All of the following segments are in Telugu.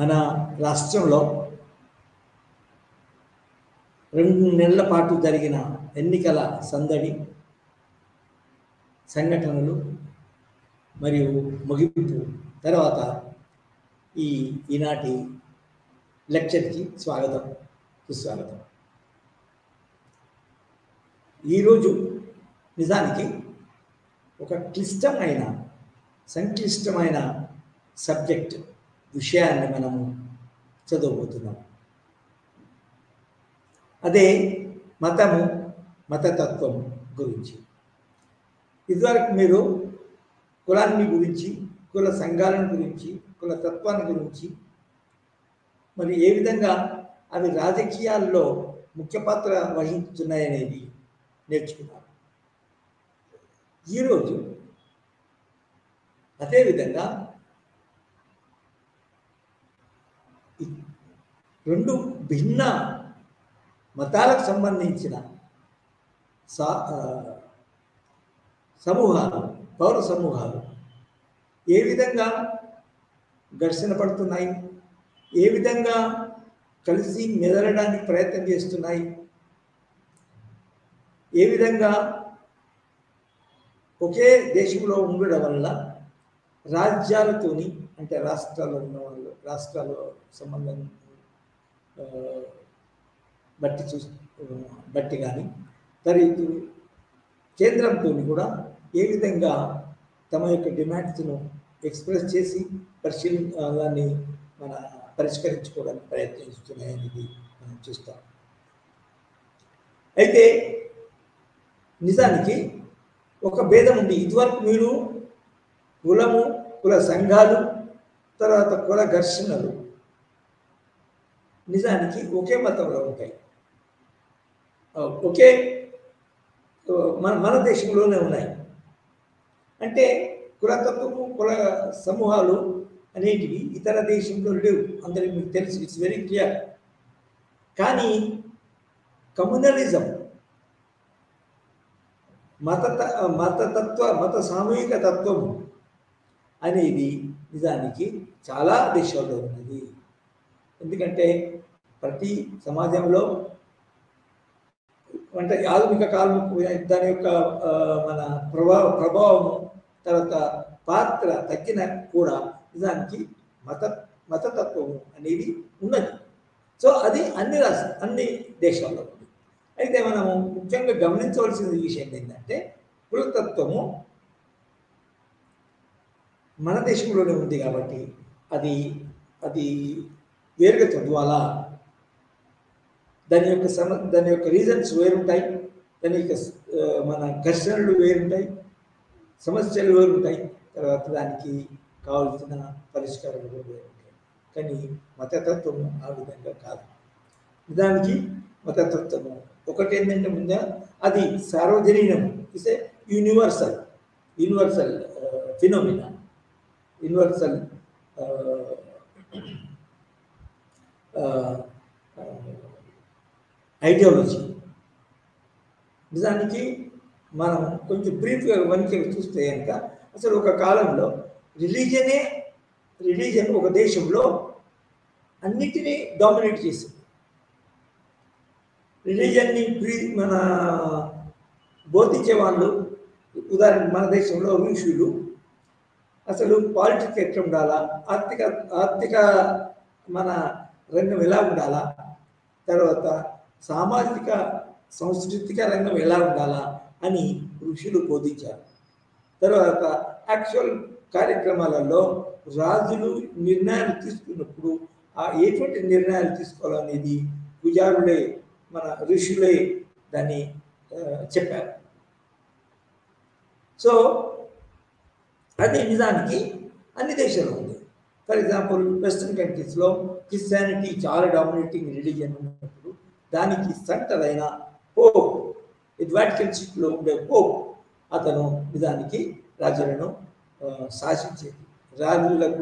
మన రాష్ట్రంలో 2 నెలల పాటు జరిగిన ఎన్నికల సందడి, సంఘటనలు మరియు ముగింపు తర్వాత ఈనాటి లెక్చర్కి స్వాగతం, సుస్వాగతం. ఈరోజు నిజానికి ఒక క్లిష్టమైన, సంక్లిష్టమైన సబ్జెక్ట్ విషయాన్ని మనము చదవబోతున్నాం. అదే మతము, మతతత్వం గురించి. ఇదివరకు మీరు కులాన్ని గురించి, కుల సంఘాలను గురించి, కుల తత్వాన్ని గురించి, మరి ఏ విధంగా అవి రాజకీయాల్లో ముఖ్య పాత్ర వహిస్తున్నాయనేది నేర్చుకున్నారు. ఈరోజు అదేవిధంగా 2 భిన్న మతాలకు సంబంధించిన సమూహాలు, పౌర సమూహాలు ఏ విధంగా ఘర్షణ పడుతున్నాయి, ఏ విధంగా కలిసి మెదలడానికి ప్రయత్నం చేస్తున్నాయి, ఏ విధంగా ఒకే దేశంలో ఉండడం వల్ల రాజ్యాలతోని, అంటే రాష్ట్రాల్లో ఉన్న వాళ్ళు, రాష్ట్రాల సంబంధం బట్టి కానీ మరియు కేంద్రంతో కూడా ఏ విధంగా తమ యొక్క డిమాండ్స్ను ఎక్స్ప్రెస్ చేసి దాన్ని మన పరిష్కరించుకోవడానికి ప్రయత్నిస్తున్నాయనేది మనం చూస్తాం. అయితే నిజానికి ఒక భేదం ఉంది. ఇదివరకు మీరు కులము, కుల సంఘాలు, తర్వాత కుల ఘర్షణలు నిజానికి ఒకే మతంలో ఉంటాయి, ఒకే మన దేశంలోనే ఉన్నాయి. అంటే కులతత్వము, కుల సమూహాలు అనేటివి ఇతర దేశంలో లేవు, అందరికీ మీకు తెలుసు, ఇట్స్ వెరీ క్లియర్. కానీ కమ్యూనలిజం, మత సామూహిక తత్వం అనేది నిజానికి చాలా దేశాల్లో ఉన్నది. ఎందుకంటే ప్రతి సమాజంలో అంటే ఆధునిక కాలం దాని యొక్క మన ప్రభావం తర్వాత పాత్ర తగ్గిన కూడా నిజానికి మతతత్వము అనేది ఉన్నది. సో అది అన్ని దేశాల్లో ఉంది. అయితే మనము ముఖ్యంగా గమనించవలసిన విషయం ఏంటంటే కులతత్వము మన దేశంలోనే ఉంది కాబట్టి అది వేరుగా చదవాలా, దాని యొక్క రీజన్స్ వేరుంటాయి, దాని యొక్క మన ఘర్షణలు వేరుంటాయి, సమస్యలు వేరుంటాయి, తర్వాత దానికి కావలసిన పరిష్కారాలు కూడా వేరుంటాయి. కానీ మతతత్వము ఆ విధంగా కాదు. దానికి మతతత్వము ఒకటి ఏంటంటే ముందే అది సార్వజనీనం, is a universal phenomena, universal ideology. నిజానికి మనం కొంచెం బ్రీఫ్గా వనికి చూస్తే కనుక అసలు ఒక కాలంలో రిలీజన్ ఒక దేశంలో అన్నిటినీ డామినేట్ చేసింది. రిలీజన్ని మన బోధించే వాళ్ళు, ఉదాహరణ మన దేశంలో ఋషులు, అసలు పాలిటిక్స్ ఎట్లా ఉండాలా, ఆర్థిక మన రంగం ఎలా ఉండాలా, తర్వాత సామాజిక సాంస్కృతిక రంగం ఎలా ఉండాలా అని ఋషులు బోధించారు. తర్వాత యాక్చువల్ కార్యక్రమాలలో రాజులు నిర్ణయాలు తీసుకున్నప్పుడు ఎటువంటి నిర్ణయాలు తీసుకోవాలనేది పూజారులే, మన ఋషులే దాన్ని చెప్పారు. సో అది నిజానికి అన్ని దేశాల్లో ఉంది. ఫర్ ఎగ్జాంపుల్ వెస్టర్న్ కంట్రీస్లో క్రిస్టియానిటీ చాలా డామినేటింగ్ రిలీజియన్ ఉన్నప్పుడు దానికి సెంటర్ అయిన పోప్, వాటికన్ సిటీలో ఉండే పోప్, అతను నిజానికి రాజులను శాసించేది, రాజులకు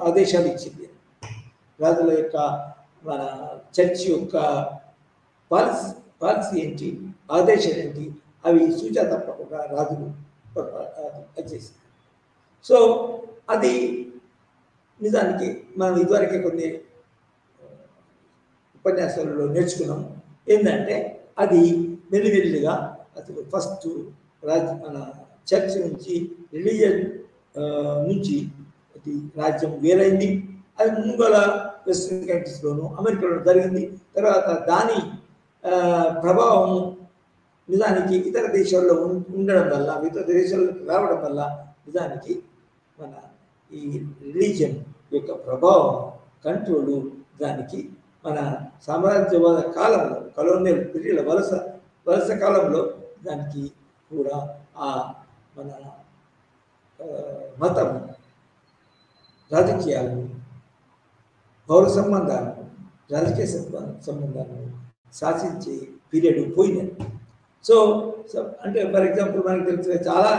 ఆదేశాలు ఇచ్చింది. రాజుల యొక్క మన చర్చ్ యొక్క పాలసీ ఏంటి, ఆదేశాలు ఏంటి, అవి సూచన తప్పకుండా రాజులు చేసింది. సో అది నిజానికి మనం ఇదివరకే కొన్ని ఉపన్యాసాలలో నేర్చుకున్నాం. ఏంటంటే అది మెల్లిమెల్లిగా అసలు ఫస్ట్ మన చర్చ్ నుంచి రిలీజియన్ నుంచి అది రాజ్యం వేరైంది. అది ముంగల వెస్ట్రన్ కంట్రీస్లోను అమెరికాలో జరిగింది. తర్వాత దాని ప్రభావం నిజానికి ఇతర దేశాల్లో ఉండడం వల్ల, ఇతర దేశాలకు రావడం వల్ల నిజానికి మన ఈ రిలీజియన్ యొక్క ప్రభావం కంట్రోలు దానికి మన సామ్రాజ్యవాద కాలంలో, కలోనియల్ పీరియడ్ వలస కాలంలో దానికి కూడా ఆ మన మతం, రాజకీయాలు, పౌర సంబంధాలు, రాజకీయ సంబంధాలు శాసించే పీరియడ్ పోయినాయి. సో అంటే ఫర్ ఎగ్జాంపుల్ మనకు తెలిసిన చాలా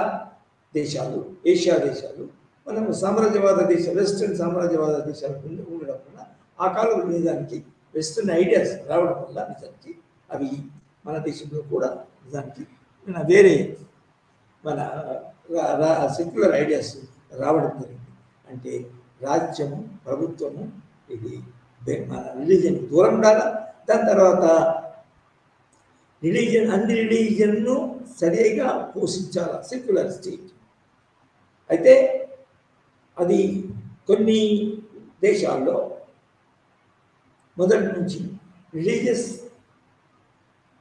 దేశాలు, ఏషియా దేశాలు, మనం సామ్రాజ్యవాద దేశాలు, వెస్ట్రన్ సామ్రాజ్యవాద దేశాలు ఉండడం వల్ల ఆ కాలంలో నిజానికి వెస్ట్రన్ ఐడియాస్ రావడం వల్ల నిజానికి అవి మన దేశంలో కూడా నిజానికి వేరే మన సెక్యులర్ ఐడియాస్ రావడం జరిగింది. అంటే రాజ్యము, ప్రభుత్వము ఇది మన రిలీజియన్ దూరం ఉండాలా. దాని తర్వాత అన్ని రిలీజియన్ను సరిగా పోషించాలా సెక్యులర్ స్టేట్. అయితే అది కొన్ని దేశాల్లో మొదటి నుంచి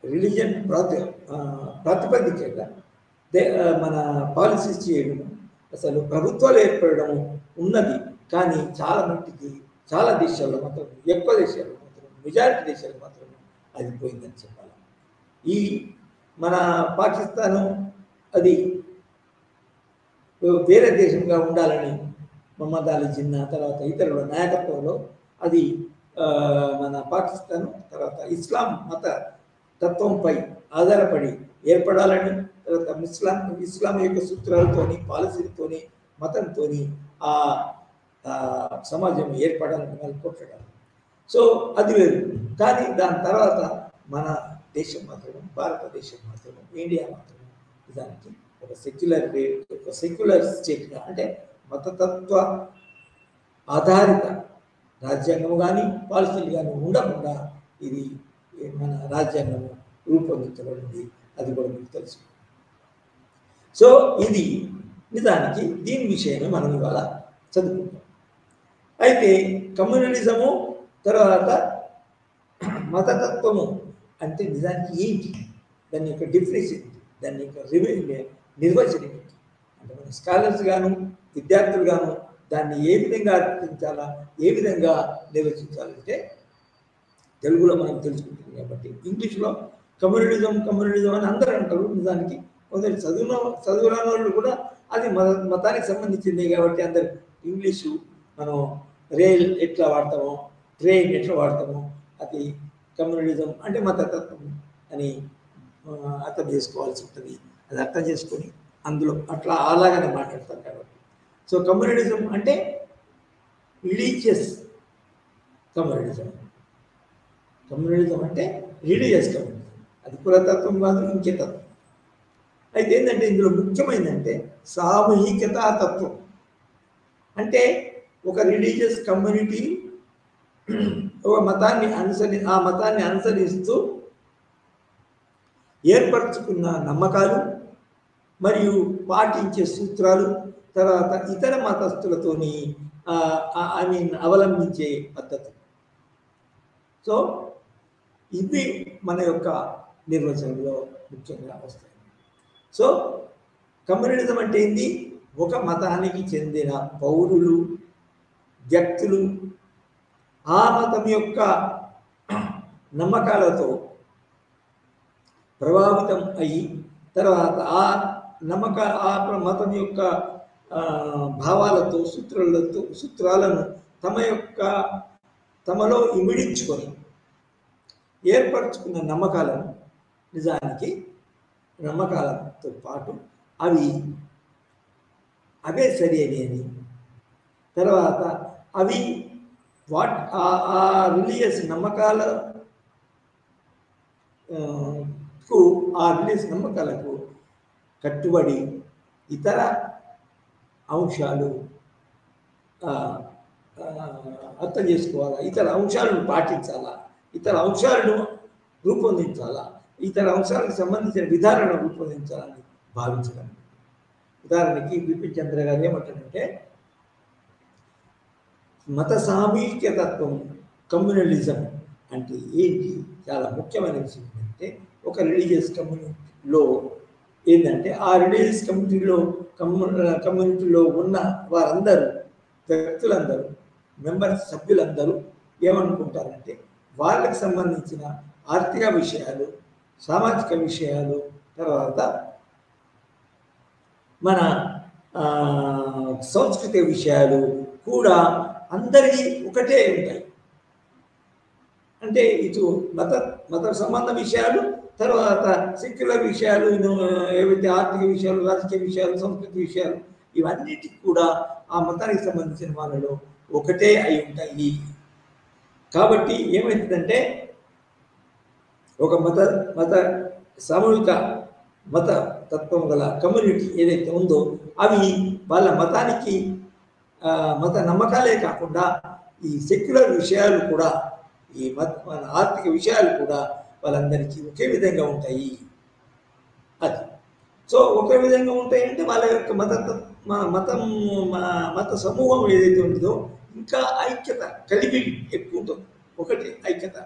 రిలీజియన్ ప్రాతిపదికగా మన పాలసీస్ చేయడం, అసలు ప్రభుత్వాలు ఏర్పడడం ఉన్నది. కానీ చాలా మట్టికి చాలా దేశాల్లో మాత్రం, ఎక్కువ దేశాల్లో మాత్రం, మెజారిటీ దేశాలు మాత్రం అది పోయిందని చెప్పాలి. ఈ మన పాకిస్తాను అది వేరే దేశంగా ఉండాలని మహమ్మద్ అలీ జిన్నా తర్వాత ఇతరుల నాయకత్వంలో అది మన పాకిస్తాన్ తర్వాత ఇస్లాం మత తత్వంపై ఆధారపడి ఏర్పడాలని, తర్వాత ఇస్లాం యొక్క సూత్రాలతోని, పాలసీలతోని, మతంతోని ఆ సమాజం ఏర్పడాలని వాళ్ళు కొట్టడం. సో అది వేరు. కానీ దాని తర్వాత మన దేశం మాత్రం, భారతదేశం మాత్రం, ఇండియా మాత్రం దానికి ఒక సెక్యులర్ స్టేట్గా, అంటే మతతత్వ ఆధారిత రాజ్యాంగము కానీ పాలసీలు కానీ ఉండకుండా ఇది మన రాజ్యాంగము రూపొందించబడింది. అది కూడా మీకు తెలుసు. సో ఇది నిజానికి దీని విషయమే మనం ఇవాళ చదువుకుంటాం. అయితే కమ్యూనలిజము తర్వాత మతతత్వము అంటే నిజానికి ఏంటి, దాని యొక్క డిఫరెన్స్ ఏంటి, దాని యొక్క నిర్వచనం ఏంటి అంటే మన స్కాలర్స్ గాను విద్యార్థులు గాను దాన్ని ఏ విధంగా అర్థించాలా, ఏ విధంగా నిర్వచించాలంటే తెలుగులో మనం తెలుసుకుంటుంది కాబట్టి ఇంగ్లీష్లో కమ్యూనలిజం అని అందరూ అంటారు. నిజానికి కొందరు చదువురాని వాళ్ళు కూడా అది మతానికి సంబంధించింది కాబట్టి అందరు ఇంగ్లీషు మనం రైల్ ఎట్లా వాడతామో, ట్రైన్ ఎట్లా వాడతామో అది కమ్యూనలిజం అంటే మతతత్వం అని అర్థం చేసుకోవాల్సి ఉంటుంది. అది అర్థం చేసుకొని అందులో అట్లా అలాగనే మాట్లాడతారు కాబట్టి. సో కమ్యూనలిజం అంటే రిలీజియస్ కమ్యూనలిజం అంటే రిలీజియస్ కమ్యూనలిజం, అది కులతత్వం కాదు, ఇంకే తత్వం. అయితే ఏంటంటే ఇందులో ముఖ్యమైనదంటే సామూహికతా తత్వం. అంటే ఒక రిలీజియస్ కమ్యూనిటీ ఒక మతాన్ని ఆ మతాన్ని అనుసరిస్తూ ఏర్పరచుకున్న నమ్మకాలు మరియు పాటించే సూత్రాలు, తర్వాత ఇతర మతస్థులతోని అవలంబించే పద్ధతి. సో ఇవి మన యొక్క నిర్వచనంలో ముఖ్యంగా వస్తాయి. సో కమ్యూనలిజం అంటే ఏంటి? ఒక మతానికి చెందిన పౌరులు, వ్యక్తులు ఆ మతం యొక్క నమ్మకాలతో ప్రభావితం అయ్యి తర్వాత ఆ మతం యొక్క భావాలతో సూత్రాలను తమలో ఇమిడించుకొని ఏర్పరచుకున్న నమ్మకాలను నిజానికి నమ్మకాలతో పాటు అవే సరి అని తర్వాత అవి ఆ రిలీజియస్ నమ్మకాలకు కట్టుబడి ఇతర అంశాలు అర్థం చేసుకోవాలా, ఇతర అంశాలను పాటించాలా, ఇతర అంశాలను రూపొందించాలా, ఇతర అంశాలకు సంబంధించిన విధానాలను రూపొందించాలని భావించడం. ఉదాహరణకి బిపిన్ చంద్ర గారు ఏమంటారంటే మత సామీక్యతత్వం, కమ్యూనలిజం అంటే ఏంటి, చాలా ముఖ్యమైన విషయం ఏంటంటే ఒక రిలీజియస్ కమ్యూనిటీలో ఏంటంటే ఆ రిలీజియస్ కమ్యూనిటీలో ఉన్న వారందరూ, వ్యక్తులందరూ, మెంబర్స్, సభ్యులందరూ ఏమనుకుంటారంటే వాళ్ళకి సంబంధించిన ఆర్థిక విషయాలు, సామాజిక విషయాలు, తర్వాత మన సాంస్కృతిక విషయాలు కూడా అందరికీ ఒకటే ఉంటాయి. అంటే ఇటు మత సంబంధ విషయాలు, తర్వాత సెక్యులర్ విషయాలు, ఏవైతే ఆర్థిక విషయాలు, రాజకీయ విషయాలు, సంస్కృతి విషయాలు, ఇవన్నిటికి కూడా ఆ మతానికి సంబంధించిన వాళ్ళలో ఒకటే అయి ఉంటాయి. కాబట్టి ఏమవుతుందంటే ఒక మత సామూహిక మత తత్వం గల కమ్యూనిటీ ఏదైతే ఉందో అవి వాళ్ళ మతానికి మత నమ్మకాలే కాకుండా ఈ సెక్యులర్ విషయాలు కూడా, ఈ మన ఆర్థిక విషయాలు కూడా వాళ్ళందరికీ ఒకే విధంగా ఉంటాయి. అది సో ఒకే విధంగా ఉంటాయంటే వాళ్ళ యొక్క మత సమూహం ఏదైతే ఉంటుందో ఇంకా ఐక్యత కలిగి ఎక్కువ ఉంటుంది. ఒకటి ఐక్యత,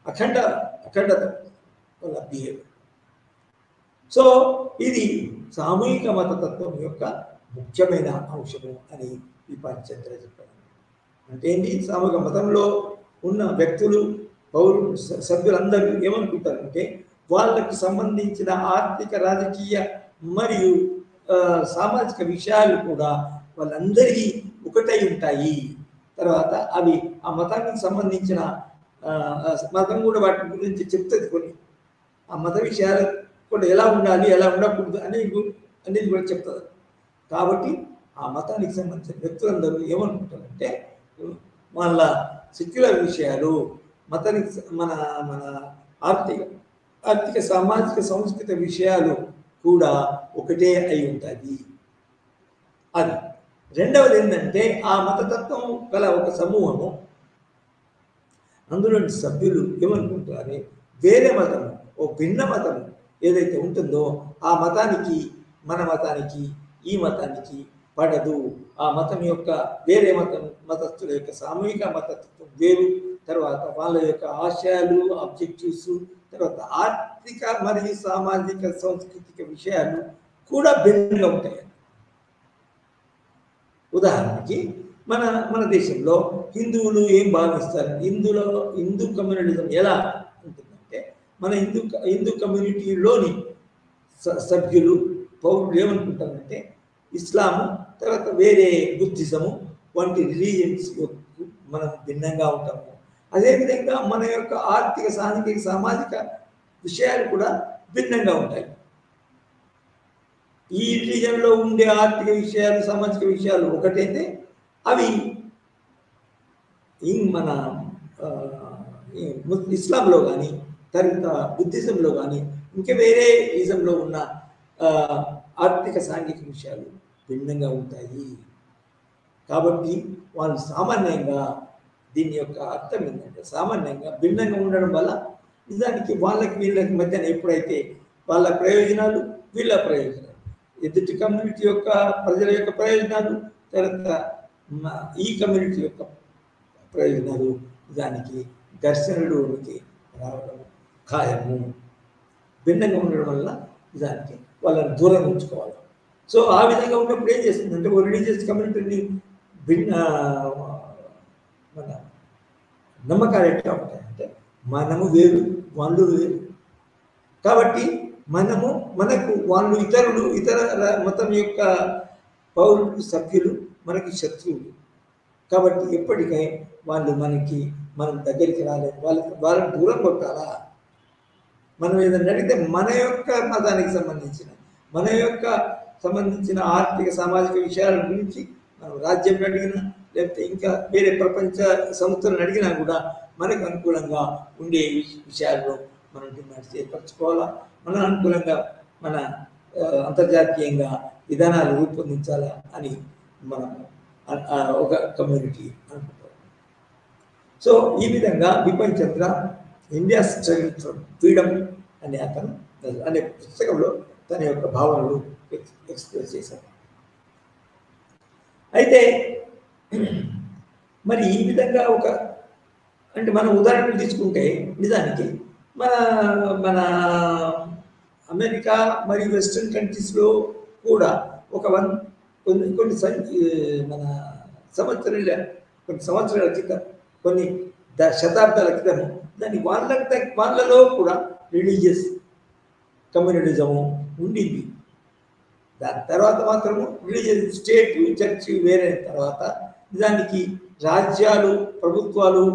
అఖండత వాళ్ళ బిహేవియర్. సో ఇది సామూహిక మతతత్వం యొక్క ముఖ్యమైన అంశము అని బిపిన్ చంద్ర చెప్పారు. అంటే ఏంటి, సామూహిక మతంలో ఉన్న వ్యక్తులు, పౌరులు, సభ్యులందరూ ఏమనుకుంటారంటే వాళ్ళకు సంబంధించిన ఆర్థిక, రాజకీయ మరియు సామాజిక విషయాలు కూడా వాళ్ళందరికీ ఒకటై ఉంటాయి. తర్వాత అవి ఆ మతానికి సంబంధించిన మతం కూడా వాటి గురించి చెప్తుంది. కొన్ని ఆ మత విషయాలు కూడా ఎలా ఉండాలి, ఎలా ఉండకూడదు అనేది కూడా చెప్తుంది. కాబట్టి ఆ మతానికి సంబంధించిన వ్యక్తులందరూ ఏమనుకుంటారంటే వాళ్ళ సెక్యులర్ విషయాలు, మతానికి మన ఆర్థిక సామాజిక సంస్కృతి విషయాలు కూడా ఒకటే అయి ఉంటుంది. అది రెండవది ఏంటంటే ఆ మతతత్వం గల ఒక సమూహము, అందులోని సభ్యులు ఏమనుకుంటారు, వేరే మతము, ఓ భిన్న మతము ఏదైతే ఉంటుందో ఆ మతానికి, మన మతానికి, ఈ మతానికి పడదు. ఆ మతం యొక్క వేరే మతస్థుల యొక్క సామూహిక మతత్వం వేరు. తర్వాత వాళ్ళ యొక్క ఆశయాలు, ఆబ్జెక్టివ్స్, తర్వాత ఆర్థిక మరియు సామాజిక సాంస్కృతిక విషయాలు కూడా భిన్నంగా ఉంటాయి. ఉదాహరణకి మన దేశంలో హిందువులు ఏం భావిస్తారు, హిందూ కమ్యూనలిజం ఎలా ఉంటుందంటే మన హిందూ కమ్యూనిటీలోని సభ్యులు, పౌరులు ఏమనుకుంటారంటే ఇస్లాము, తర్వాత వేరే బుద్ధిజము వంటి రిలీజియన్స్ మనం భిన్నంగా ఉంటాము. అదేవిధంగా మన యొక్క ఆర్థిక, సాంఘిక, సామాజిక విషయాలు కూడా భిన్నంగా ఉంటాయి. ఈ రిలీజన్లో ఉండే ఆర్థిక విషయాలు, సామాజిక విషయాలు ఒకటైతే అవి మన ఇస్లాంలో కానీ, తర్వాత బుద్ధిజంలో కానీ, ఇంకా వేరే ఇజంలో ఉన్న ఆర్థిక, సాంఘిక విషయాలు భిన్నంగా ఉంటాయి. కాబట్టి వాళ్ళు సామాన్యంగా దీని యొక్క అర్థం ఏంటంటే సామాన్యంగా భిన్నంగా ఉండడం వల్ల నిజానికి వాళ్ళకి వీళ్ళకి మధ్యన ఎప్పుడైతే వాళ్ళ ప్రయోజనాలు, వీళ్ళ ప్రయోజనాలు, ఎదుటి కమ్యూనిటీ యొక్క ప్రజల యొక్క ప్రయోజనాలు, తర్వాత ఈ కమ్యూనిటీ యొక్క ప్రయోజనాలు నిజానికి ఘర్షణలోనికి రావడం ఖాయము. భిన్నంగా ఉండడం వల్ల నిజానికి వాళ్ళని దూరం ఉంచుకోవాలి. సో ఆ విధంగా ఉన్నప్పుడు ఏం చేస్తుందంటే ఓ రిలీజియస్ కమ్యూనిటీని మన నమ్మకాలు ఎట్లా ఉంటాయంటే మనము వేరు, వాళ్ళు వేరు. కాబట్టి మనకు వాళ్ళు ఇతర మతం యొక్క పౌరులు, సభ్యులు మనకి శత్రువులు. కాబట్టి ఎప్పటికై వాళ్ళు మనం దగ్గరికి రాలేదు, వాళ్ళని దూరం కొట్టాలా. మనం ఏదైనా అడిగితే మన యొక్క మతానికి సంబంధించిన ఆర్థిక, సామాజిక విషయాల గురించి మనం రాజ్యం అడిగినా, లేకపోతే ఇంకా వేరే ప్రపంచ సంస్థలను అడిగినా కూడా మనకు అనుకూలంగా ఉండే విషయాల్లో మనం డిమాండ్స్ ఏర్పరచుకోవాలా. మన అనుకూలంగా మన అంతర్జాతీయంగా విధానాలు రూపొందించాలా అని మనం ఒక కమ్యూనిటీ అనుకుంటారు. సో ఈ విధంగా బిపిన్ చంద్ర ఇండియా స్ట్రగుల్ ఫర్ ఫ్రీడమ్ అనే పుస్తకంలో తన యొక్క భావనలు ఎక్స్ప్రెస్ చేశారు. అయితే మరి ఈ విధంగా అంటే మనం ఉదాహరణలు తీసుకుంటే నిజానికి మన మన అమెరికా మరియు వెస్ట్రన్ కంట్రీస్లో కూడా కొన్ని మన సంవత్సరాల క్రితం కొన్ని శతాబ్దాల క్రితం వాళ్ళలో కూడా రిలీజియస్ కమ్యూనిజము ఉండింది. దాని తర్వాత మాత్రము రిలీజియస్ స్టేట్ చర్చి వేరే తర్వాత నిజానికి రాజ్యాలు ప్రభుత్వాలు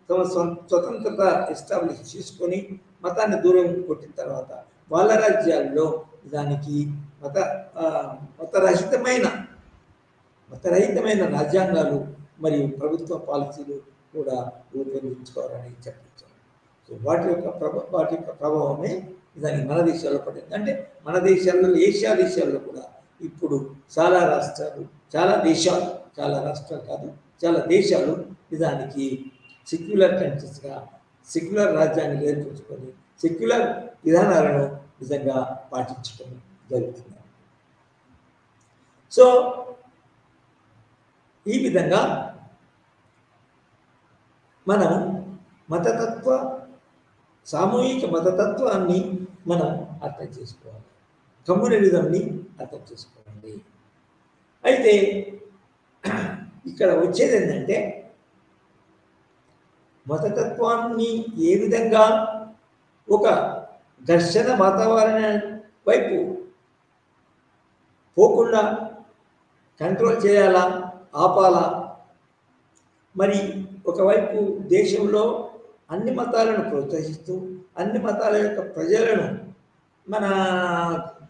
తమ స్వతంత్రత ఎస్టాబ్లిష్ చేసుకొని మతాన్ని దూరం కొట్టిన తర్వాత వాళ్ళ రాజ్యాల్లో నిజానికి మతరహితమైన రాజ్యాంగాలు మరియు ప్రభుత్వ పాలసీలు కూడా రూపొందించుకోవాలని చెప్పచ్చు. సో వాటి యొక్క ప్రభావమే నిజానికి మన దేశాల్లో పడింది. అంటే మన దేశాల్లో ఏషియా దేశాల్లో కూడా ఇప్పుడు చాలా రాష్ట్రాలు కాదు చాలా దేశాలు నిజానికి సెక్యులర్ కంట్రీస్గా సెక్యులర్ రాజ్యాన్ని ఏర్పరచుకొని సెక్యులర్ విధానాలను నిజంగా పాటించడం జరుగుతుంది. సో ఈ విధంగా మనం సామూహిక మతతత్వాన్ని మనం అర్థం చేసుకోవాలి, కమ్యూనలిజంని అర్థం చేసుకోవాలి. అయితే ఇక్కడ వచ్చేది ఏంటంటే మతతత్వాన్ని ఏ విధంగా ఒక ఘర్షణ వాతావరణం వైపు పోకుండా కంట్రోల్ చేయాలా, ఆపాలా, మరి ఒకవైపు దేశంలో అన్ని మతాలను ప్రోత్సహిస్తూ అన్ని మతాల యొక్క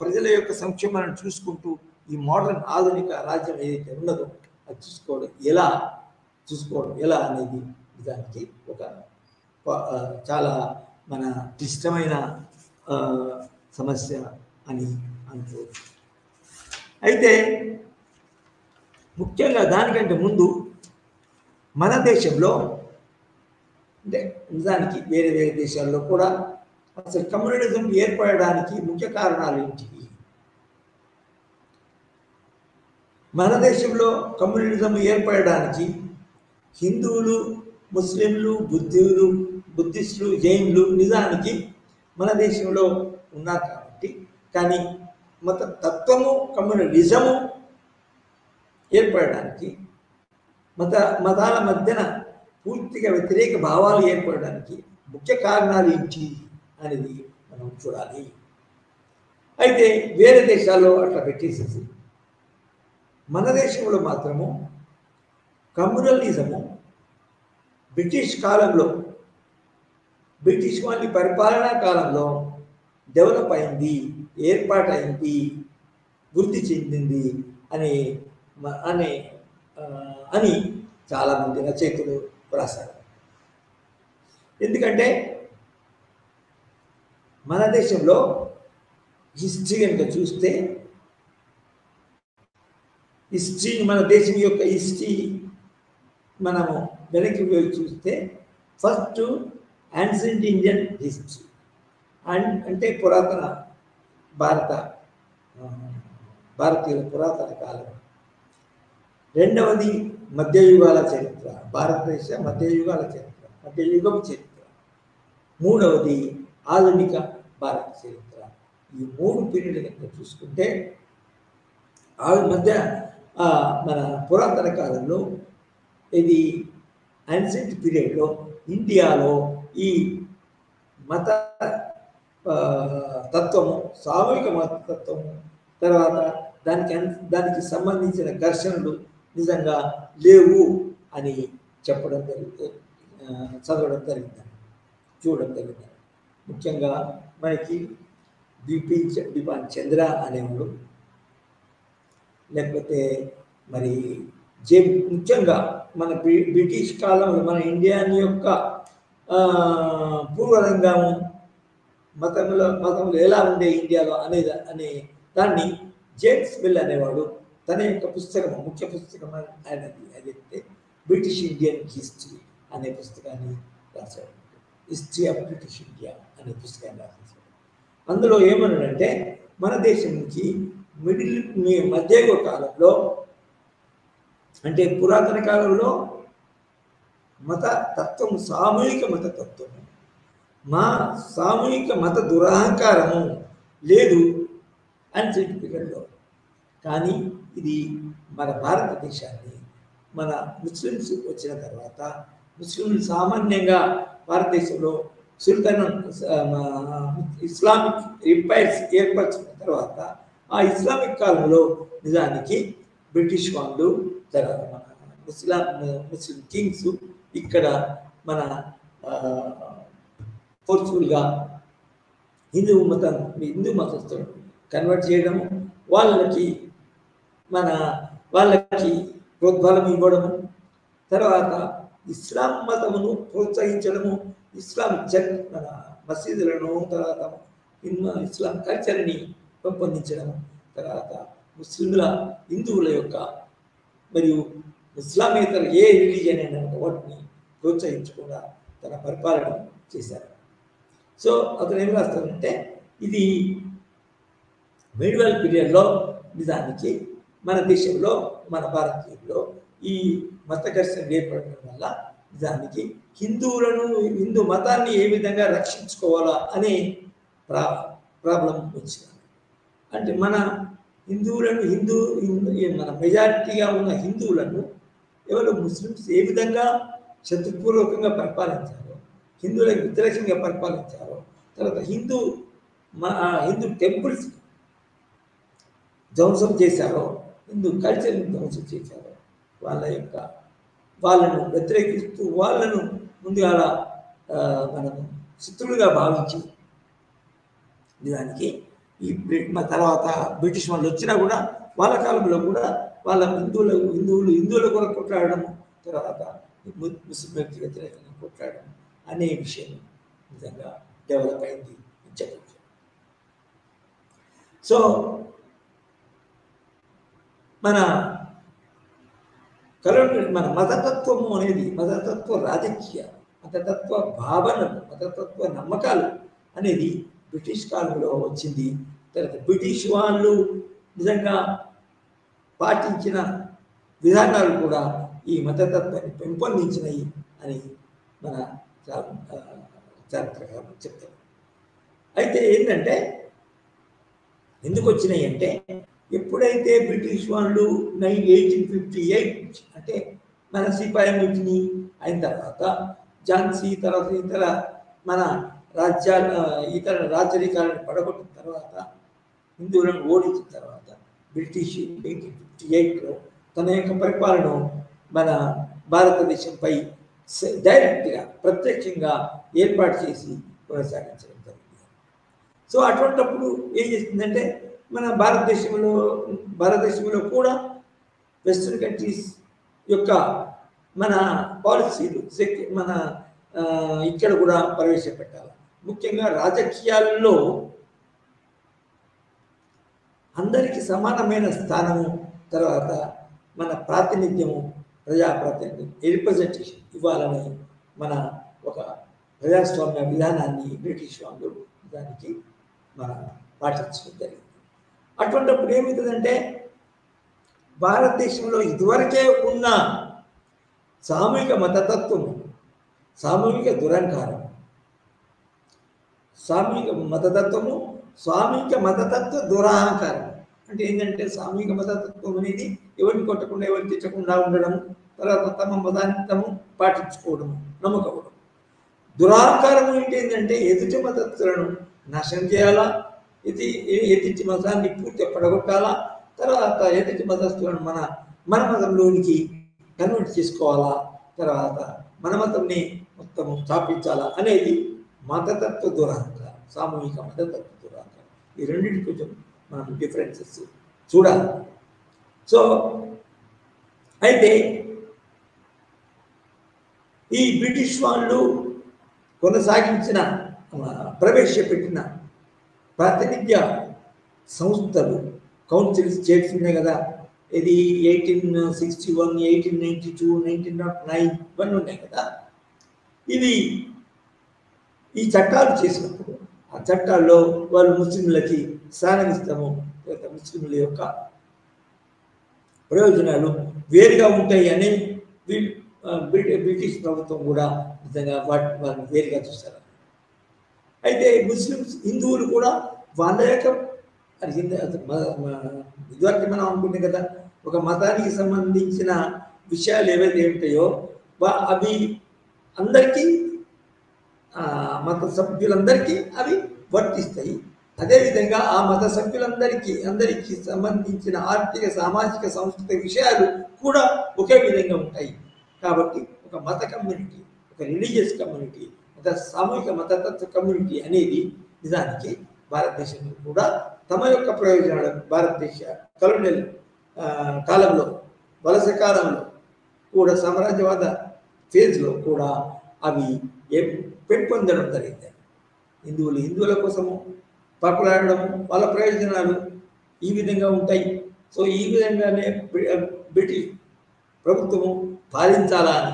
ప్రజల యొక్క సంక్షేమాలను చూసుకుంటూ ఈ మోడర్న్ ఆధునిక రాజ్యం ఏదైతే ఉన్నదో అది చూసుకోవడం ఎలా అనేది నిజానికి చాలా మన క్లిష్టమైన సమస్య అని అనుకోవచ్చు. అయితే ముఖ్యంగా దానికంటే ముందు మన దేశంలో అంటే నిజానికి వేరే దేశాల్లో కూడా అసలు కమ్యూనలిజం ఏర్పడడానికి ముఖ్య కారణాలు ఏంటివి? మన దేశంలో కమ్యూనలిజం ఏర్పడడానికి హిందువులు, ముస్లింలు, బుద్ధిస్టులు, జైన్లు నిజానికి మన దేశంలో ఉన్నారు కాబట్టి, కానీ తత్వము కమ్యూనలిజము ఏర్పడడానికి మతాల మధ్యన పూర్తిగా వ్యతిరేక భావాలు ఏర్పడడానికి ముఖ్య కారణాలు ఏంటి అనేది మనం చూడాలి. అయితే వేరే దేశాల్లో అట్లా పెట్టేసేసి మన దేశంలో మాత్రము కమ్యూనలిజము బ్రిటిష్ వాళ్ళ పరిపాలనా కాలంలో డెవలప్ అయింది, ఏర్పాటైంది, వృద్ధి చెందింది అని చాలామంది రచయితలు రాశారు. ఎందుకంటే మన దేశంలో హిస్టరీ కనుక చూస్తే మన దేశం యొక్క హిస్టరీ మనము వెనక్కి పోయి చూస్తే ఫస్ట్ యాన్సెంట్ ఇండియన్ హిస్టరీ అంటే భారతీయుల పురాతన కాలం. రెండవది మధ్యయుగాల చరిత్ర, భారతదేశ మధ్యయుగం చరిత్ర. మూడవది ఆధునిక భారత చరిత్ర. ఈ 3 పీరియడ్ కనుక చూసుకుంటే మన పురాతన కాలంలో ఇది యాన్సెంట్ పీరియడ్లో ఇండియాలో ఈ మత తత్వము, సామూహిక మత తత్వము, తర్వాత దానికి సంబంధించిన ఘర్షణలు నిజంగా లేవు అని చెప్పడం జరుగుతుంది, చూడడం జరిగింది. ముఖ్యంగా మనకి బిపిన్ చంద్ర అనేవాడు, లేకపోతే మరి ముఖ్యంగా మన బ్రిటిష్ కాలంలో మన ఇండియాని యొక్క పూర్వరంగము మతంలో ఎలా ఉండే ఇండియాలో అనే దాన్ని జేమ్స్ మిల్ అనేవాడు తన యొక్క పుస్తకం, ముఖ్య పుస్తకం ఆయనది అదైతే బ్రిటిష్ ఇండియన్ హిస్టరీ అనే పుస్తకాన్ని రాశాడు. హిస్టరీ ఆఫ్ బ్రిటిష్ ఇండియా అనే పుస్తకాన్ని రాశాడు. అందులో ఏమన్నాడంటే మన దేశం నుంచి మధ్యయుగ కాలంలో, అంటే పురాతన కాలంలో మత తత్వం, సామూహిక మత తత్వము, సామూహిక మత దురహంకారము లేదు అని చెప్పిలో, కానీ ఇది మన భారతదేశాన్ని, మన ముస్లిమ్స్ వచ్చిన తర్వాత, ముస్లింలు సామాన్యంగా భారతదేశంలో సుల్తాన్ ఇస్లామిక్ ఎంపైర్స్ ఏర్పరచుకున్న తర్వాత ఆ ఇస్లామిక్ కాలంలో నిజానికి బ్రిటిష్ వాళ్ళు, తర్వాత మన ముస్లిం కింగ్స్ ఇక్కడ మన ఫోర్స్ఫుల్గా హిందూ మతస్థులు కన్వర్ట్ చేయడము, వాళ్ళకి ప్రోద్బలం ఇవ్వడము, తర్వాత ఇస్లాం మతమును ప్రోత్సహించడము, ఇస్లాం మన మసీదులను, తర్వాత ఇస్లాం కల్చర్ని పెంపొందించడము, తర్వాత హిందువుల యొక్క మరియు ఇస్లామేతర ఏ రిలీజియన్ అయినా వాటిని ప్రోత్సహించకుండా తన పరిపాలన చేశారు. సో అతను ఏం రాస్తారంటే ఇది మెడివల్ పీరియడ్లో నిజానికి మన దేశంలో, మన భారతీయుల్లో ఈ మత ఘర్షణ ఏర్పడడం వల్ల నిజానికి హిందూ మతాన్ని ఏ విధంగా రక్షించుకోవాలా అనే ప్రాబ్లం వచ్చింది. అంటే మన మన మెజారిటీగా ఉన్న హిందువులను ఎవరు ముస్లిమ్స్ ఏ విధంగా శత్రుపూర్వకంగా పరిపాలించారో, హిందువులకు వ్యతిరేకంగా పరిపాలించారో, తర్వాత హిందూ టెంపుల్స్ ధ్వంసం చేశారో, హిందూ కల్చర్ని ధ్వంసం చేశారో, వాళ్ళను వ్యతిరేకిస్తూ వాళ్ళను ముందుగా మనము శత్రువులుగా భావించి నిజానికి తర్వాత బ్రిటిష్ వాళ్ళు వచ్చినా కూడా వాళ్ళ కాలంలో కూడా వాళ్ళ హిందువుల కొరకు కొట్లాడడం, తర్వాత ముస్లింలకు వ్యతిరేకంగా కొట్లాడడం అనే విషయం నిజంగా డెవలప్ అయింది చెప్పచ్చు. సో మన మతతత్వము అనేది, మతతత్వ రాజకీయ, మతతత్వ భావనలు, మతతత్వ నమ్మకాలు అనేది బ్రిటిష్ కాలంలో వచ్చింది. తర్వాత బ్రిటిష్ వాళ్ళు నిజంగా పాటించిన విధానాలు కూడా ఈ మతతత్వాన్ని పెంపొందించినాయి అని మన చారిత్రకారులు చెప్తారు. అయితే ఏంటంటే ఎందుకు వచ్చినాయి అంటే, ఎప్పుడైతే బ్రిటిష్ వాళ్ళు 1858 అంటే మన సిపాయి ముట్టిని అయిన తర్వాత, ఝాన్సీ తర్వాత మన ఇతర రాజ్యధికారాన్ని పడగొట్టిన తర్వాత, హిందువులను ఓడించిన తర్వాత బ్రిటిష్ 1858లో తన యొక్క పరిపాలన మన భారతదేశంపై డైరెక్ట్గా, ప్రత్యక్షంగా ఏర్పాటు చేసి కొనసాగించడం జరిగింది. సో అటువంటిప్పుడు ఏం చేస్తుందంటే, మన భారతదేశంలో కూడా వెస్ట్రన్ కంట్రీస్ యొక్క మన పాలసీలు మన ఇక్కడ కూడా ప్రవేశపెట్టాలి. ముఖ్యంగా రాజకీయాల్లో అందరికీ సమానమైన స్థానము, తర్వాత మన ప్రాతినిధ్యము, ప్రజాప్రాతినిధ్యం, రిప్రజెంటేషన్ ఇవ్వాలని మన ఒక ప్రజాస్వామ్య విధానాన్ని బ్రిటిష్ వాళ్ళు దానికి మన పాటించడం జరిగింది. అటువంటిప్పుడు ఏమవుతుందంటే, భారతదేశంలో ఇదివరకే ఉన్న సామూహిక మతతత్వము, సామూహిక దురహంకారం, సామూహిక మతతత్వ దురహంకారం అంటే ఏంటంటే, సామూహిక మతతత్వం అనేది ఎవరిని కొట్టకుండా, ఎవరిని తెచ్చకుండా ఉండడం, తర్వాత తమ మతాన్ని తాము పాటించుకోవడం, నమ్మకపోవడం. దురహంకారం ఏంటంటే, ఎదుటి మతస్థులను నాశనం చేయాలా, ఎదుటి మతాన్ని పూర్తిగా పడగొట్టాలా, తర్వాత ఎదుటి మతస్థులను మన మతంలోనికి కన్వర్ట్ చేసుకోవాలా, తర్వాత మన మతంని మొత్తం స్థాపించాలా అనేది మతతత్వ దురహంకారం, సామూహిక మతతత్వ దురహంకారం. ఈ రెండింటి కొంచెం మనం డిఫరెన్సెస్ చూడాలి. సో అయితే ఈ బ్రిటిష్ వాళ్ళు ప్రవేశపెట్టిన ప్రాతినిధ్య సంస్థలు, కౌన్సిల్ స్టేట్స్ ఉన్నాయి కదా, ఇది 1861, 1892, 1909 ఇవన్నీ ఉన్నాయి కదా. ఇవి ఈ చట్టాలు చేసినప్పుడు ఆ చట్టాల్లో వాళ్ళు ముస్లింలకి స్థానం ఇస్తాము, ముస్లింల యొక్క ప్రయోజనాలు వేరుగా ఉంటాయి అని బ్రిటిష్ ప్రభుత్వం కూడా నిజంగా వాళ్ళని వేరుగా చూస్తారు. అయితే ముస్లిమ్స్ హిందువులు కూడా వాళ్ళ యొక్క ఇదివరకు మనం అనుకుంటాం కదా, ఒక మతానికి సంబంధించిన విషయాలు ఏవైతే ఉంటాయో అవి అందరికీ మత సభ్యులందరికీ అవి వర్తిస్తాయి. అదేవిధంగా ఆ మత సభ్యులందరికీ సంబంధించిన ఆర్థిక, సామాజిక, సాంస్కృతిక విషయాలు కూడా ఒకే విధంగా ఉంటాయి. కాబట్టి ఒక మత కమ్యూనిటీ, ఒక రిలీజియస్ కమ్యూనిటీ, ఒక సామూహిక మతతత్వ కమ్యూనిటీ అనేది నిజానికి భారతదేశంలో కూడా తమ యొక్క ప్రయోజనాలు, భారతదేశ కలోనియల్ కాలంలో, వలస కాలంలో కూడా, సామ్రాజ్యవాద ఫేజ్లో కూడా అవి పెంపొందడం జరిగింది. హిందువుల కోసము పాకులాడడం, వాళ్ళ ప్రయోజనాలు ఈ విధంగా ఉంటాయి. సో ఈ విధంగానే బ్రిటిష్ ప్రభుత్వము పాలించాలా అని.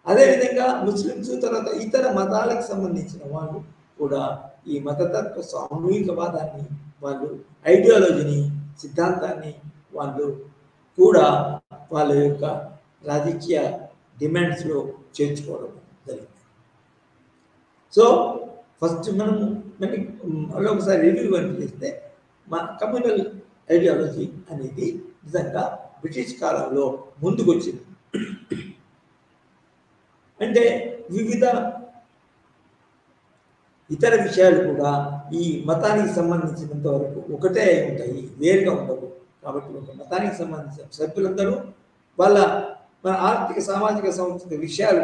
అదేవిధంగా ముస్లిమ్స్ తర్వాత ఇతర మతాలకు సంబంధించిన వాళ్ళు కూడా ఈ మతతత్వ సామూహికవాదాన్ని, వాళ్ళు ఐడియాలజీని, సిద్ధాంతాన్ని వాళ్ళు కూడా వాళ్ళ యొక్క రాజకీయ డిమాండ్స్లో చేర్చుకోవడం జరిగింది. సో ఫస్ట్ మనకి ఒకసారి రివ్యూ అని చేస్తే కమ్యూనల్ ఐడియాలజీ అనేది నిజంగా బ్రిటిష్ కాలంలో ముందుకు వచ్చింది. అంటే వివిధ ఇతర విషయాలు కూడా ఈ మతానికి సంబంధించినంత వరకు ఒకటే ఉంటాయి, వేరుగా ఉండవు. కాబట్టి ఒక మతానికి సంబంధించిన సభ్యులందరూ మన ఆర్థిక, సామాజిక, సాంస్కృతిక విషయాలు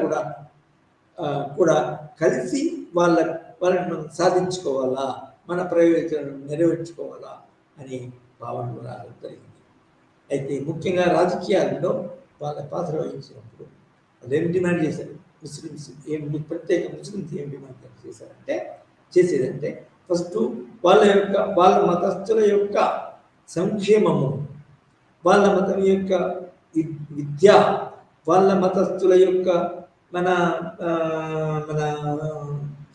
కూడా కలిసి వాళ్ళని మనం సాధించుకోవాలా, మన ప్రయోజనాలను నెరవేర్చుకోవాలా అనే భావన కూడా జరిగింది. అయితే ముఖ్యంగా రాజకీయాల్లో వాళ్ళ పాత్ర వహించినప్పుడు వాళ్ళు ఏం డిమాండ్ చేశారు, ముస్లిమ్స్ ఏం డిమాండ్ చేసేదంటే ఫస్ట్ వాళ్ళ మతస్థుల యొక్క సంక్షేమము, వాళ్ళ మతం యొక్క విద్య, వాళ్ళ మతస్థుల యొక్క మన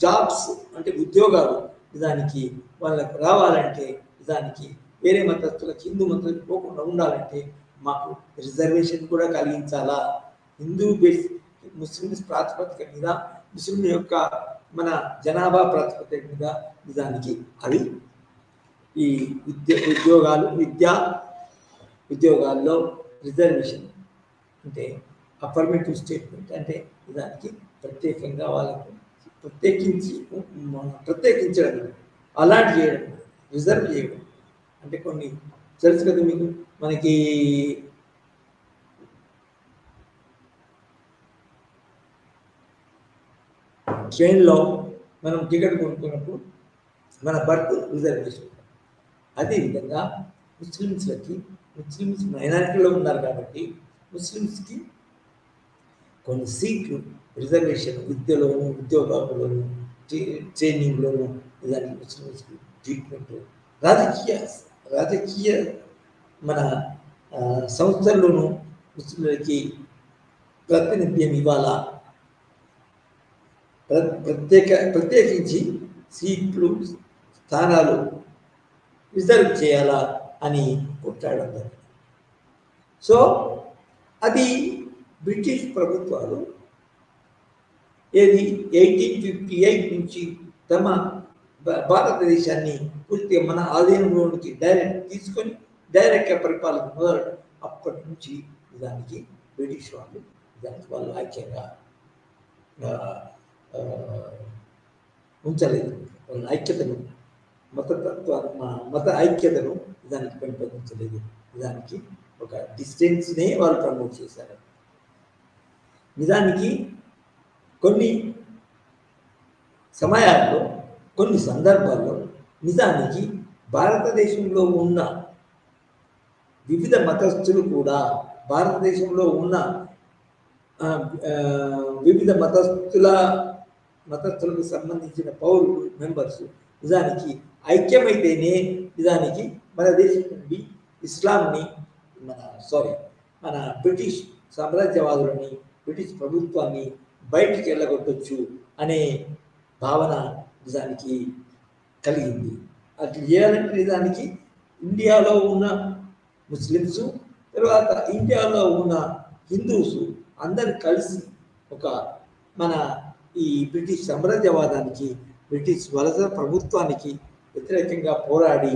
జాబ్స్ అంటే ఉద్యోగాలు నిజానికి వాళ్ళకు రావాలంటే, నిజానికి వేరే మతస్థులకు, హిందూ మతం పోకుండా ఉండాలంటే మాకు రిజర్వేషన్ కూడా కలిగించాలా. హిందూ బేస్ ముస్లిమ్స్ ప్రాతిపదిక మీద, ముస్లింల యొక్క మన జనాభా ప్రాతిపదిక మీద నిజానికి అవి ఈ ఉద్యోగాల్లో రిజర్వేషన్ అంటే అఫర్మేటివ్ స్టేట్మెంట్ అంటే నిజానికి ప్రత్యేకంగా వాళ్ళకు ప్రత్యేకించడం, అలాట్ చేయడం, రిజర్వ్ చేయడం. అంటే కొన్ని తెలుసు కదా మీకు, మనకి ట్రైన్లో మనం టికెట్ కొనుక్కున్నప్పుడు మన బర్త్ రిజర్వేషన్. అదేవిధంగా ముస్లిమ్స్ మైనారిటీలో ఉన్నారు కాబట్టి ముస్లిమ్స్కి కొన్ని సీట్లు రిజర్వేషన్, విద్యలోను, ఉద్యోగాల్లోను, ట్రైనింగ్లోను, ఇలాంటి ముస్లిమ్స్కి ట్రీట్మెంట్, రాజకీయ మన సంస్థల్లోనూ ముస్లింలకి ప్రాతినిధ్యం ఇవ్వాలా, ప్రత్యేకించి సీట్లు, స్థానాలు రిజర్వ్ చేయాలా అని కొట్లాడడం జరిగింది. సో అది బ్రిటిష్ ప్రభుత్వాలు 1858 నుంచి తమ భారతదేశాన్ని పూర్తిగా మన ఆధీనంలోనికి తీసుకొని డైరెక్ట్గా పరిపాలన మొదలు. అప్పటి నుంచి దానికి బ్రిటిష్ వాళ్ళు ఐక్యంగా ఉంచలేదు. వాళ్ళ ఐక్యతను, మత ఐక్యతను దానికి పెంపొందించలేదు. దానికి ఒక డిస్టెన్స్నే వాళ్ళు ప్రమోట్ చేశారు. నిజానికి కొన్ని సమయాల్లో, కొన్ని సందర్భాల్లో నిజానికి భారతదేశంలో ఉన్న వివిధ మతస్థులు కూడా, భారతదేశంలో ఉన్న వివిధ మతస్థులకు సంబంధించిన పౌరులు, మెంబర్స్ నిజానికి ఐక్యమైతేనే నిజానికి మన దేశం నుండి ఇస్లాంని మన సారీ మన బ్రిటిష్ సామ్రాజ్యవాదులని బ్రిటిష్ ప్రభుత్వాన్ని బయటికి వెళ్ళగొట్టొచ్చు అనే భావన నిజానికి కలిగింది. అట్లా చేయాలంటే నిజానికి ఇండియాలో ఉన్న ముస్లిమ్స్, తర్వాత ఇండియాలో ఉన్న హిందూస్ అందరు కలిసి ఒక మన ఈ బ్రిటిష్ సామ్రాజ్యవాదానికి బ్రిటిష్ వలస ప్రభుత్వానికి వ్యతిరేకంగా పోరాడి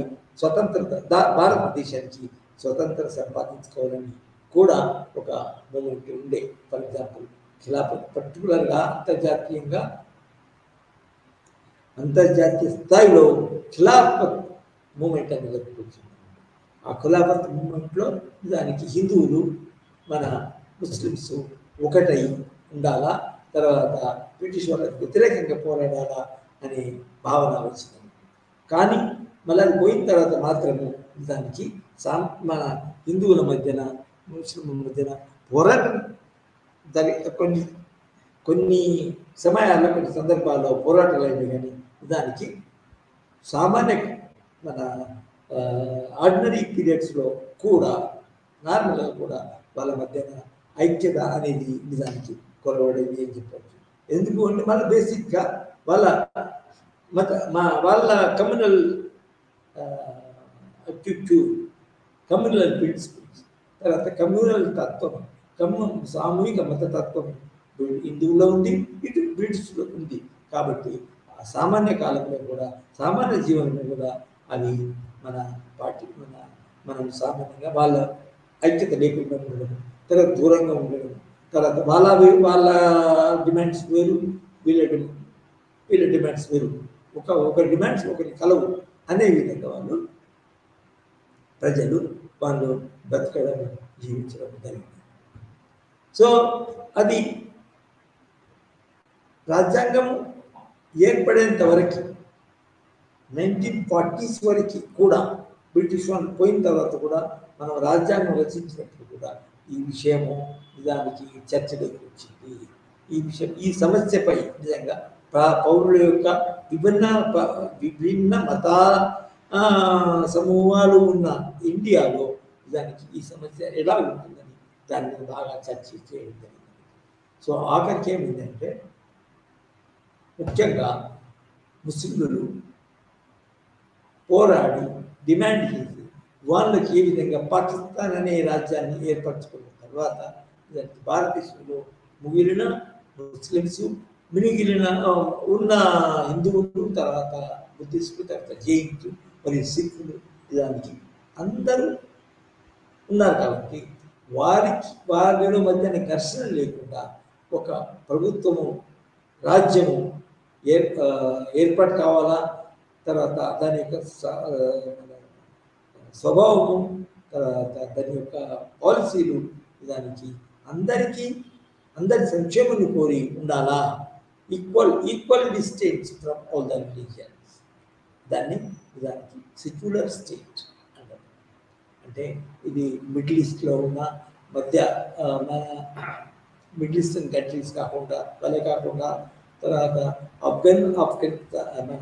భారతదేశానికి స్వతంత్రం సంపాదించుకోవాలని కూడా ఒక మూమెంట్ ఉండే. ఫర్ ఎగ్జాంపుల్ ఖిలాఫత్ పర్టికులర్గా అంతర్జాతీయ స్థాయిలో ఖిలాఫత్ మూమెంట్ అనేది వచ్చింది. ఆ ఖిలాఫత్ మూమెంట్లో దానికి హిందువులు మన ముస్లిమ్స్ ఒకటై ఉండాలా, తర్వాత బ్రిటిష్ వాళ్ళకి వ్యతిరేకంగా పోరాడాలా అనే భావన వచ్చింది. కానీ మళ్ళీ అది పోయిన తర్వాత మాత్రము దానికి మన హిందువుల మధ్యన ముస్లింల మధ్యన పోరాటం కొన్ని సమయాల్లో కొన్ని సందర్భాల్లో పోరాటాలు అయింది. కానీ దానికి సామాన్య మన ఆర్డినరీ పీరియడ్స్లో కూడా నార్మల్గా కూడా వాళ్ళ మధ్యన ఐక్యత అనేది నిజానికి కొలవడేది అని చెప్పచ్చు. ఎందుకు అంటే మన బేసిక్గా వాళ్ళ వాళ్ళ కమ్యూనల్ కమ్యూనల్ ప్రిన్సిపల్స్, తర్వాత కమ్యూనల్ తత్వం, సామూహిక మతతత్వం హిందువులో ఉంది, ఇటు బ్రిటిష్లో ఉంది. కాబట్టి సామాన్య కాలంలో కూడా సామాన్య జీవనంలో కూడా అవి మన పార్టీ మనం సామాన్యంగా వాళ్ళ ఐక్యత లేకుండా ఉండడం, తర్వాత దూరంగా ఉండడం, తర్వాత వాళ్ళ డిమాండ్స్ వేరు, వీళ్ళ డిమాండ్స్ వేరు, ఒక డిమాండ్స్ ఒకరి కలవు అనే విధంగా ప్రజలు వాళ్ళు బ్రతకడం జీవించడం జరిగింది. సో అది రాజ్యాంగం ఏర్పడేంత వరకు 1940s వరకు కూడా బ్రిటిష్ వాళ్ళు పోయిన తర్వాత కూడా మనం రాజ్యాంగం రచించినప్పుడు కూడా ఈ విషయము నిజానికి చర్చలోకి వచ్చింది. ఈ సమస్యపై నిజంగా పౌరుల యొక్క విభిన్న మతాల సమూహాలు ఉన్న ఇండియాలో దానికి ఈ సమస్య ఎలా ఉంటుందని దాని మీద బాగా చర్చ చేయడం జరిగింది. సో ఆఖరికి ఏమిటంటే ముఖ్యంగా ముస్లింలు పోరాడి డిమాండ్ చేసి వాళ్ళకి ఏ విధంగా పాకిస్తాన్ అనే రాజ్యాన్ని ఏర్పరచుకున్న తర్వాత భారతదేశంలో మిగిలిన ముస్లిమ్స్, మిగిలిన ఉన్న హిందువులు, తర్వాత బుద్ధిస్టులు, తర్వాత జైన్లు మరియు సిక్కులు దానికి అందరూ ఉన్నారు. కాబట్టి వారిలో మధ్యన ఘర్షణ లేకుండా ఒక ప్రభుత్వము, రాజ్యము ఏర్పాటు కావాలా, తర్వాత దాని యొక్క స్వభావము, తర్వాత దాని యొక్క పాలసీలు దానికి అందరి సంక్షేమాన్ని కోరి ఉండాలా, equal distance from all the religions. దానికి సెక్యులర్ స్టేట్ అంటారు. అంటే ఇది మిడిల్ ఈస్ట్లో ఉన్న మన మిడిల్ ఈస్టర్న్ కంట్రీస్ కాకుండా తర్వాత మన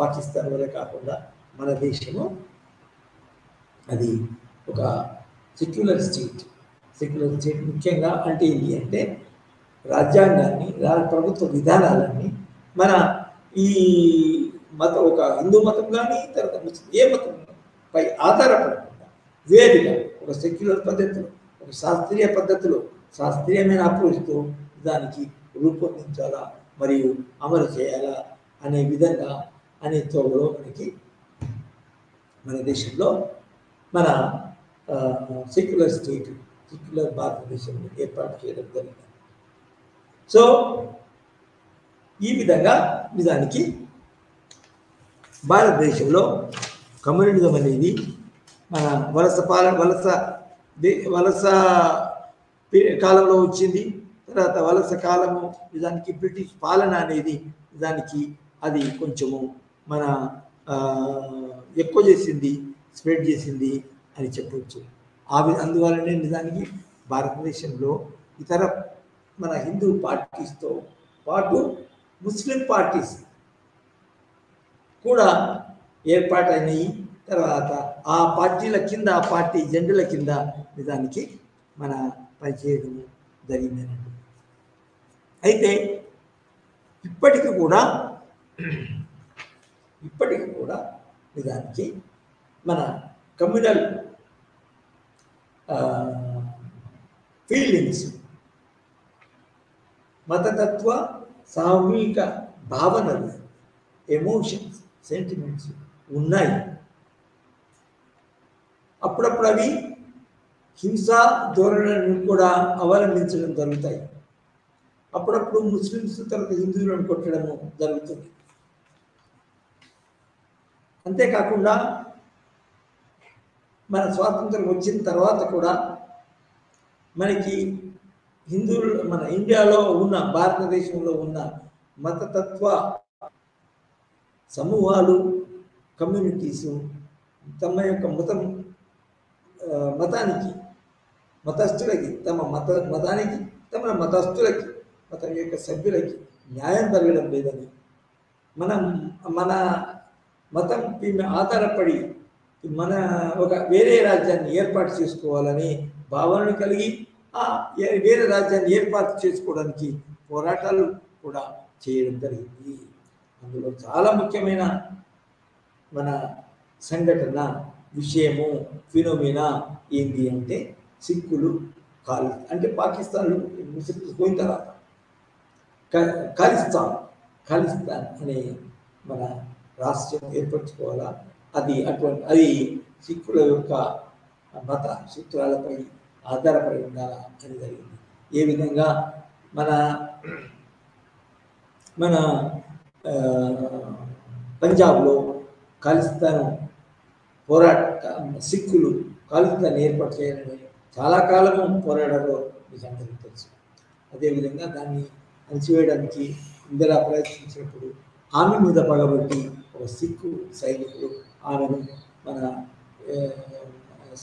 పాకిస్తాన్ వల్ల కాకుండా మన దేశము అది ఒక సెక్యులర్ స్టేట్ ముఖ్యంగా అంటే ఏంటి అంటే రాజ్యాంగాన్ని, ప్రభుత్వ విధానాలన్నీ మన ఈ ఒక హిందూ మతం కానీ తర్వాత ఏ మతం పై ఆధారపడకుండా వేరుగా ఒక సెక్యులర్ పద్ధతిలో, ఒక శాస్త్రీయ పద్ధతిలో, శాస్త్రీయమైన అప్రోచ్తో దానికి రూపొందించాలా మరియు అమలు చేయాలా అనే విధంగా అనే తోవలో మన దేశంలో మన సెక్యులర్ భారతదేశం ఏర్పాటు చేయడం జరిగింది. సో ఈ విధంగా నిజానికి భారతదేశంలో కమ్యూనిజం అనేది మన వలస కాలంలో వచ్చింది. తర్వాత వలస కాలము నిజానికి బ్రిటిష్ పాలన అనేది నిజానికి అది కొంచెము మన ఎక్కువ చేసింది, స్ప్రెడ్ చేసింది అని చెప్పవచ్చు. అందువల్లనే నిజానికి భారతదేశంలో ఇతర మన హిందూ పార్టీస్తో పాటు ముస్లిం పార్టీస్ కూడా ఏర్పాటైనవి. తర్వాత ఆ పార్టీల కింద ఆ పార్టీ జెండుల కింద నిజానికి మన పనిచేయడం జరిగిందనండి. అయితే ఇప్పటికి కూడా నిజానికి మన కమ్యూనల్ ఫీలింగ్స్, మతతత్వ సామూహిక భావనలు, ఎమోషన్స్, సెంటిమెంట్స్ ఉన్నాయి. అప్పుడప్పుడు అవి హింసా ధోరణులను కూడా అవలంబించడం జరుగుతాయి. అప్పుడప్పుడు ముస్లిమ్స్ తర్వాత హిందువులను కొట్టడము జరుగుతుంది. అంతేకాకుండా మన స్వాతంత్రం వచ్చిన తర్వాత కూడా మనకి హిందువులు మన ఇండియాలో ఉన్న భారతదేశంలో ఉన్న మతతత్వ సమూహాలు, కమ్యూనిటీసు తమ యొక్క మతస్థులకి తమ మతస్థులకి మతం యొక్క సభ్యులకి న్యాయం జరగడం లేదని, మన మతం మీద ఆధారపడి మన ఒక వేరే రాజ్యాన్ని ఏర్పాటు చేసుకోవాలని భావనలు కలిగి ఆ వేరే రాజ్యాన్ని ఏర్పాటు చేసుకోవడానికి పోరాటాలు కూడా చేయడం జరిగింది. అందులో చాలా ముఖ్యమైన మన సంఘటన, విషయము, ఫినోమినా ఏంటి అంటే సిక్కులు అంటే పాకిస్తాన్లో ముస్లిమ్స్ పోయిన తర్వాత ఖాలిస్తాన్ అనే మన రాష్ట్రం ఏర్పరచుకోవాలా, అది సిక్కుల యొక్క మత సూత్రాలపై ఆధారపడి ఉండాలా అని జరిగింది. ఏ విధంగా మన పంజాబ్లో ఖాలిస్తాన్ సిక్కులు ఖాలిస్తాన్ ఏర్పాటు చేయాలని చాలా కాలము పోరాడారో మీకు అందరికీ తెలుసు. అదేవిధంగా దాన్ని అణచివేయడానికి ఇందిరా ప్రయత్నించినప్పుడు ఆమె మీద పగబట్టి ఒక సిక్కు సైనికుడు ఆమెను మన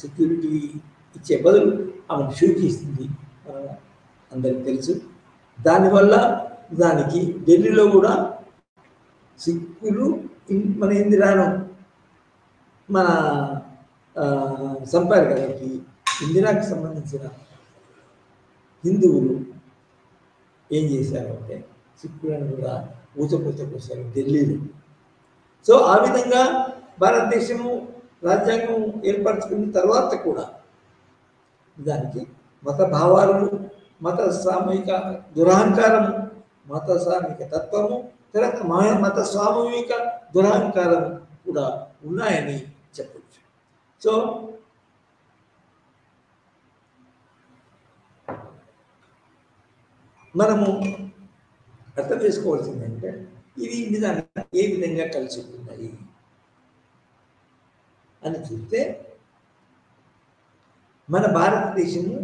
సెక్యూరిటీ ఇచ్చే బదులు ఆమెను షూట్ ఇస్తుంది, మనం అందరికీ తెలుసు. దానివల్ల దానికి ఢిల్లీలో కూడా సిక్కులు మన ఇందిరాను మన సంపారు కాబట్టి ఇందిరాకి సంబంధించిన హిందువులు ఏం చేశారంటే సిక్కులను కూడా ఊచపూత కోసారు ఢిల్లీలో. సో ఆ విధంగా భారతదేశము రాజ్యాంగం ఏర్పరచుకున్న తర్వాత కూడా దానికి మత భావాలు, మత సామూహిక దురహంకారము, మత సామూహిక తత్వము, తర్వాత మత సామూహిక దురహంకారం కూడా ఉన్నాయని చెప్పచ్చు. సో మనము అర్థం చేసుకోవాల్సింది అంటే ఇవి నిజంగా ఏ విధంగా కలిసి ఉన్నాయి అని చూస్తే మన భారతదేశము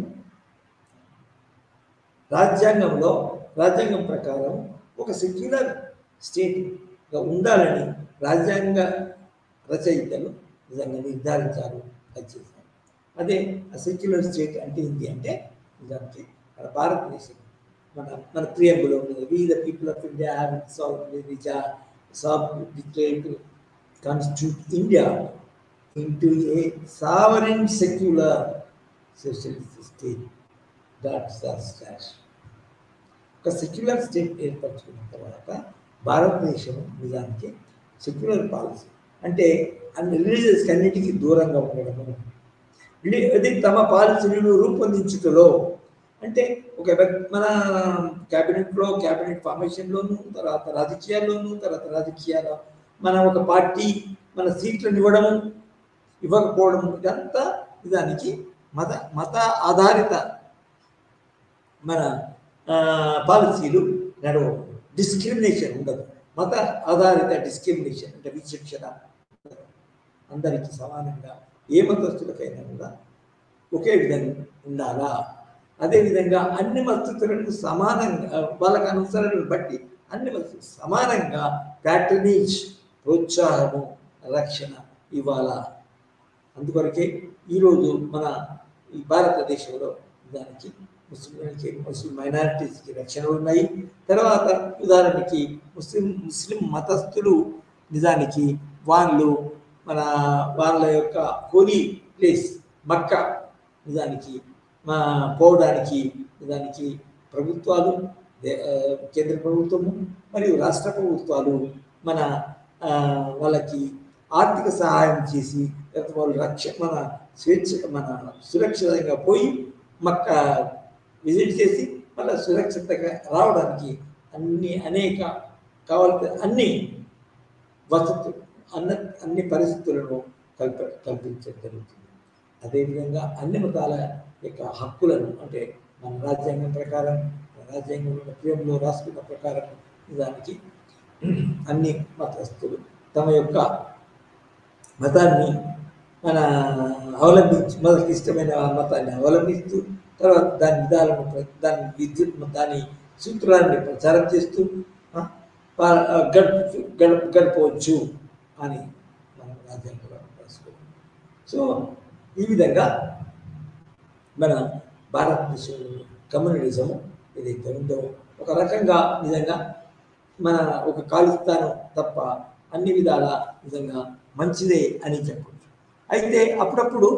రాజ్యాంగం ప్రకారం ఒక సెక్యులర్ స్టేట్గా ఉండాలని రాజ్యాంగ రచయితలు నిజంగా నిర్ధారించారు, అది చేశారు. అదే ఆ సెక్యులర్ స్టేట్ అంటే ఏంటి అంటే నిజానికి మన భారతదేశం మన ప్రియంబులో ఉన్నది. We the people of India have declared to constitute India into a sovereign secular socialist state. That's the stash. ఒక సెక్యులర్ స్టేట్ ఏర్పరచుకున్న తర్వాత భారతదేశం నిజానికి సెక్యులర్ పాలసీ అంటే అన్ని రిలీజియస్ అన్నిటికీ దూరంగా ఉండడము, అది తమ పాలసీలను రూపొందించుటలో అంటే ఒక మన క్యాబినెట్ ఫార్మేషన్లోను, తర్వాత రాజకీయాల మన ఒక పార్టీ మన సీట్లను ఇవ్వకపోవడం, ఇదంతా నిజానికి మత ఆధారిత మన పాలసీలు నడవవు. డిస్క్రిమినేషన్ ఉండదు, మత ఆధారిత డిస్క్రిమినేషన్ అంటే విచక్షణ, అందరికీ సమానంగా ఏ మతస్థులకైనా కూడా ఒకే విధంగా ఉండాలా. అదేవిధంగా అన్ని మతస్థులను సమానంగా వాళ్ళకి అనుసరణను బట్టి అన్ని మతస్థులు సమానంగా ప్యాటర్నేజ్, ప్రోత్సాహము, రక్షణ ఇవ్వాలా. అందుకొరకే ఈరోజు మన ఈ భారతదేశంలో దానికి ముస్లిం మైనారిటీస్కి రక్షణలు ఉన్నాయి. తర్వాత ఉదాహరణకి ముస్లిం మతస్థులు నిజానికి వాళ్ళు మన వాళ్ళ యొక్క హోలీ ప్లేస్ మక్కా నిజానికి పోవడానికి నిజానికి ప్రభుత్వాలు కేంద్ర ప్రభుత్వము మరియు రాష్ట్ర ప్రభుత్వాలు మన వాళ్ళకి ఆర్థిక సహాయం చేసి వాళ్ళు మన మన సురక్షితంగా పోయి మక్కా విజిట్ చేసి మళ్ళీ సురక్షితంగా రావడానికి అనేక కావాల్సిన అన్ని వసతులు అన్ని పరిస్థితులను కల్పించడం జరుగుతుంది. అదేవిధంగా అన్ని మతాల యొక్క హక్కులను అంటే మన రాజ్యాంగం ప్రకారం రాజ్యాంగంలో ప్రేమలో రాసుకున్న ప్రకారం నిజానికి అన్ని మతస్థులు తమ యొక్క మతాన్ని మన అవలంబించి మనకి ఇష్టమైన మతాన్ని అవలంబిస్తూ తర్వాత దాని విధాలను దాని సూత్రాన్ని ప్రచారం చేస్తూ గడపవచ్చు అని మనం రాజ్యాంగంలో రాసుకోవాలి. సో ఈ విధంగా మన భారతదేశంలో కమ్యూనిజం ఏదైతే ఉందో ఒక రకంగా నిజంగా మన ఒక ఖాళీస్థానం తప్ప అన్ని విధాల నిజంగా మంచిదే అని చెప్పవచ్చు. అయితే అప్పుడప్పుడు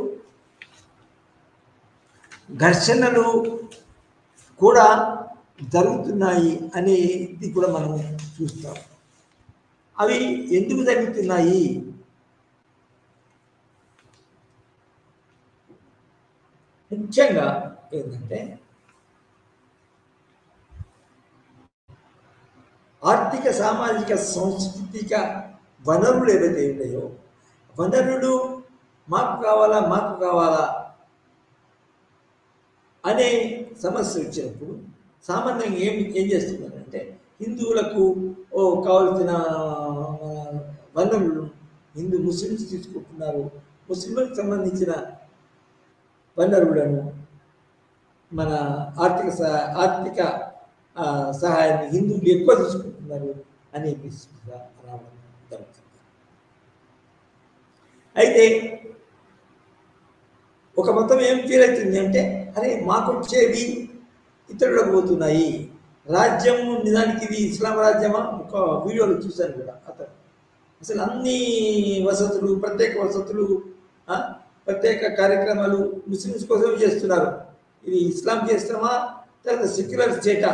ఘర్షణలు కూడా జరుగుతున్నాయి అనేది కూడా మనం చూస్తాం. అవి ఎందుకు జరుగుతున్నాయి? ముఖ్యంగా ఏంటంటే ఆర్థిక సామాజిక సాంస్కృతిక వనరులు ఏవైతే ఉన్నాయో వనరులు మాకు కావాలా అనే సమస్య వచ్చినప్పుడు సామాన్యంగా ఏం చేస్తున్నారంటే హిందువులకు కావాల్సిన వనరులు ముస్లిమ్స్ తీసుకుంటున్నారు. ముస్లింలకు సంబంధించిన వనరులను మన ఆర్థిక సహాయాన్ని హిందువులు ఎక్కువ తీసుకుంటున్నారు అనే రావడం జరుగుతుంది. అయితే ఒక మతం ఏం ఫీల్ అవుతుంది అంటే అరే మాకు వచ్చేవి ఇతరులకు పోతున్నాయి. రాజ్యం నిజానికి ఇది ఇస్లాం రాజ్యమా? ఒక వీడియోలో చూశాను కూడా అతను అసలు అన్ని వసతులు ప్రత్యేక కార్యక్రమాలు ముస్లిమ్స్ కోసం చేస్తున్నారు. ఇది ఇస్లాం చేస్తామా తర్వాత సెక్యులర్ స్టేటా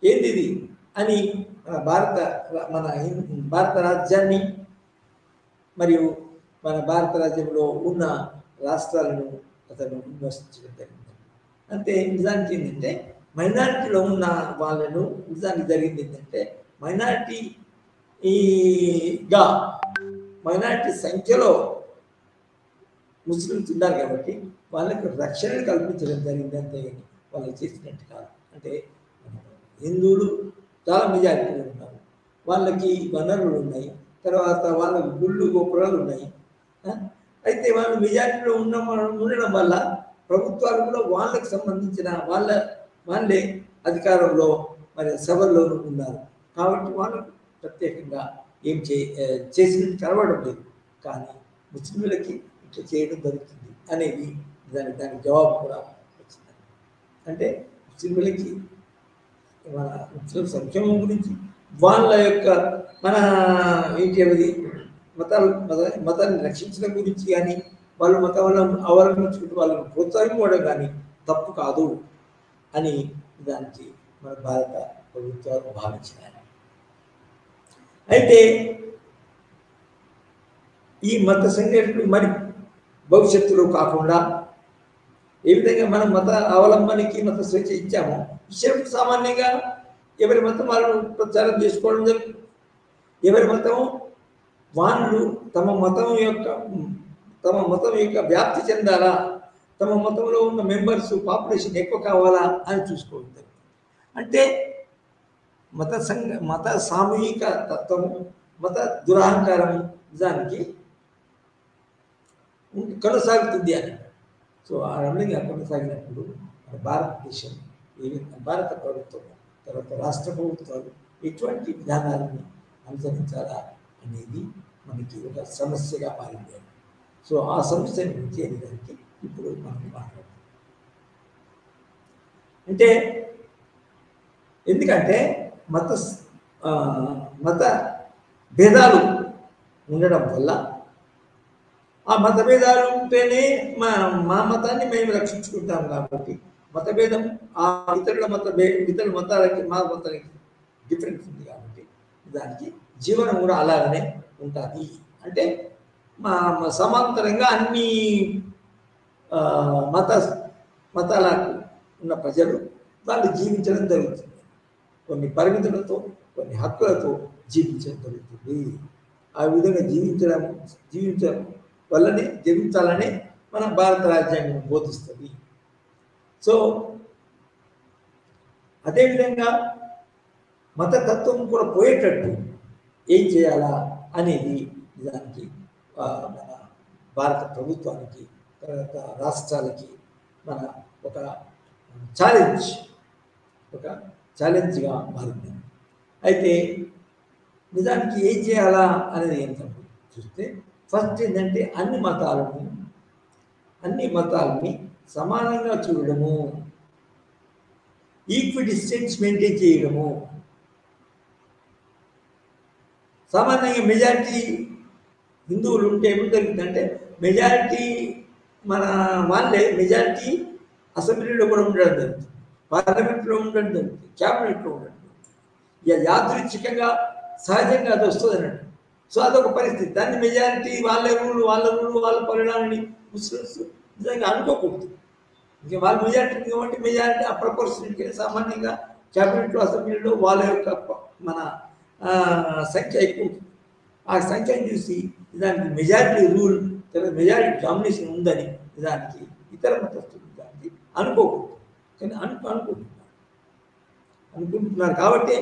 ఏంది ఇది అని మన భారత రాజ్యాన్ని మరియు మన భారత రాజ్యంలో ఉన్న రాష్ట్రాలను అతను విమర్శించడం జరిగింది. అంటే నిజానికి ఏంటంటే మైనారిటీలో ఉన్న వాళ్ళను నిజానికి జరిగింది ఏంటంటే మైనారిటీ సంఖ్యలో ముస్లిమ్స్ ఉన్నారు కాబట్టి వాళ్ళకి రక్షణ కల్పించడం జరిగింది. అంతే వాళ్ళు చేసినట్టు కాదు. అంటే హిందువులు చాలా మెజారిటీలో ఉన్నారు, వాళ్ళకి వనరులు ఉన్నాయి, తర్వాత వాళ్ళకి గుళ్ళు గోపురాలు ఉన్నాయి. అయితే వాళ్ళు మెజారిటీలో ఉండడం వల్ల ప్రభుత్వాలు కూడా వాళ్ళకి సంబంధించిన వాళ్ళే అధికారంలో మరి సభల్లోనూ ఉన్నారు. కాబట్టి వాళ్ళు ప్రత్యేకంగా ఏం చేసినట్టు కనబడడం లేదు. కానీ ముస్లింలకి ఇట్లా చేయడం జరుగుతుంది అనేది దాని జవాబు కూడా వచ్చింది. అంటే ముస్లింలకి మన ముస్లిం సంక్షేమం గురించి వాళ్ళ యొక్క మన మతాన్ని రక్షించడం గురించి కానీ వాళ్ళు మతం అవలంబించుకుంటూ వాళ్ళని ప్రోత్సహించడం కానీ తప్పు కాదు అని దానికి మన భారత ప్రభుత్వాలు భావించినాయి. అయితే ఈ మత సంఘటనలు మరి భవిష్యత్తులో కాకుండా ఏ విధంగా మనం మత అవలంబనకి మత స్వేచ్ఛ ఇచ్చామో ఇచ్చినప్పుడు సామాన్యంగా ఎవరి మతం వాళ్ళు ప్రచారం చేసుకోవడం జరుగుతుంది. ఎవరి మతం వాళ్ళు తమ మతం యొక్క వ్యాప్తి చెందాలా, తమ మతంలో ఉన్న మెంబర్స్ పాపులేషన్ ఎక్కువ కావాలా అని చూసుకోవడం జరుగుతుంది. అంటే మత సామూహిక తత్వము, మత దురహంకారం నిజానికి కొనసాగుతుంది అని. సో ఆ రకంగా కొనసాగినప్పుడు భారతదేశం భారత ప్రభుత్వం తర్వాత రాష్ట్ర ప్రభుత్వాలు ఎటువంటి విధానాలను అనుసరించాలా అనేది మనకి ఒక సమస్యగా మారింది. సో ఆ సమస్య నుంచి అనేదానికి ఇప్పుడు మనం మాట్లాడుతాం. అంటే ఎందుకంటే మత భేదాలు ఉండడం వల్ల ఆ మతభేదాలు ఉంటేనే మా మతాన్ని మేము రక్షించుకుంటాం కాబట్టి మతభేదం ఆ ఇతరుల మతాలకి మా మతాలకి డిఫరెన్స్ ఉంది కాబట్టి దానికి జీవనం కూడా అలాగనే ఉంటుంది. అంటే సమాంతరంగా అన్ని మతాలకు ఉన్న ప్రజలు వాళ్ళు జీవించడం జరుగుతుంది. కొన్ని పరిమితులతో కొన్ని హక్కులతో జీవించడం జరుగుతుంది. ఆ విధంగా జీవించడం వల్లనే జీవించాలనే మన భారత రాజ్యాంగం బోధిస్తుంది. సో అదేవిధంగా మతతత్వం కూడా పోయేటట్టు ఏం చేయాలా అనేది దానికి మన భారత ప్రభుత్వానికి తర్వాత రాష్ట్రాలకి మన ఒక ఛాలెంజ్గా మారింది. అయితే నిజానికి ఏం చేయాలా అనేది ఏంటంటే చూస్తే ఫస్ట్ ఏంటంటే అన్ని మతాలని సమానంగా చూడడము, ఈక్వి డిస్టెన్స్ మెయింటైన్ చేయడము. సామాన్యంగా మెజారిటీ హిందువులు ఉంటే ఏమి జరుగుతుందంటే మెజారిటీ మెజారిటీ అసెంబ్లీలో కూడా ఉండడం జరుగుతుంది, పార్లమెంట్లో ఉండడం జరుగుతుంది, క్యాబినెట్లో ఉండడం జరుగుతుంది. ఇక యాదృచ్ఛికంగా సహజంగా అది వస్తుంది అన్నట్టు. సో అదొక పరిస్థితి. దాన్ని మెజారిటీ వాళ్ళ పరిణామాన్ని ముస్లిమ్స్ నిజంగా అనుకోకూడదు. ఇంకా వాళ్ళ మెజారిటీ కాబట్టి మెజారిటీ ఆ ప్రపోర్షన్కి సామాన్యంగా క్యాబినెట్లో అసెంబ్లీలో వాళ్ళ యొక్క సంఖ్య ఎక్కువ ఉంటుంది. ఆ సంఖ్యను చూసి దానికి మెజారిటీ రూల్ మెజారిటీ డామినేషన్ ఉందని దానికి ఇతర మతస్థులు దానికి అనుకోకూడదు. కానీ అనుకుంటున్నారు కాబట్టి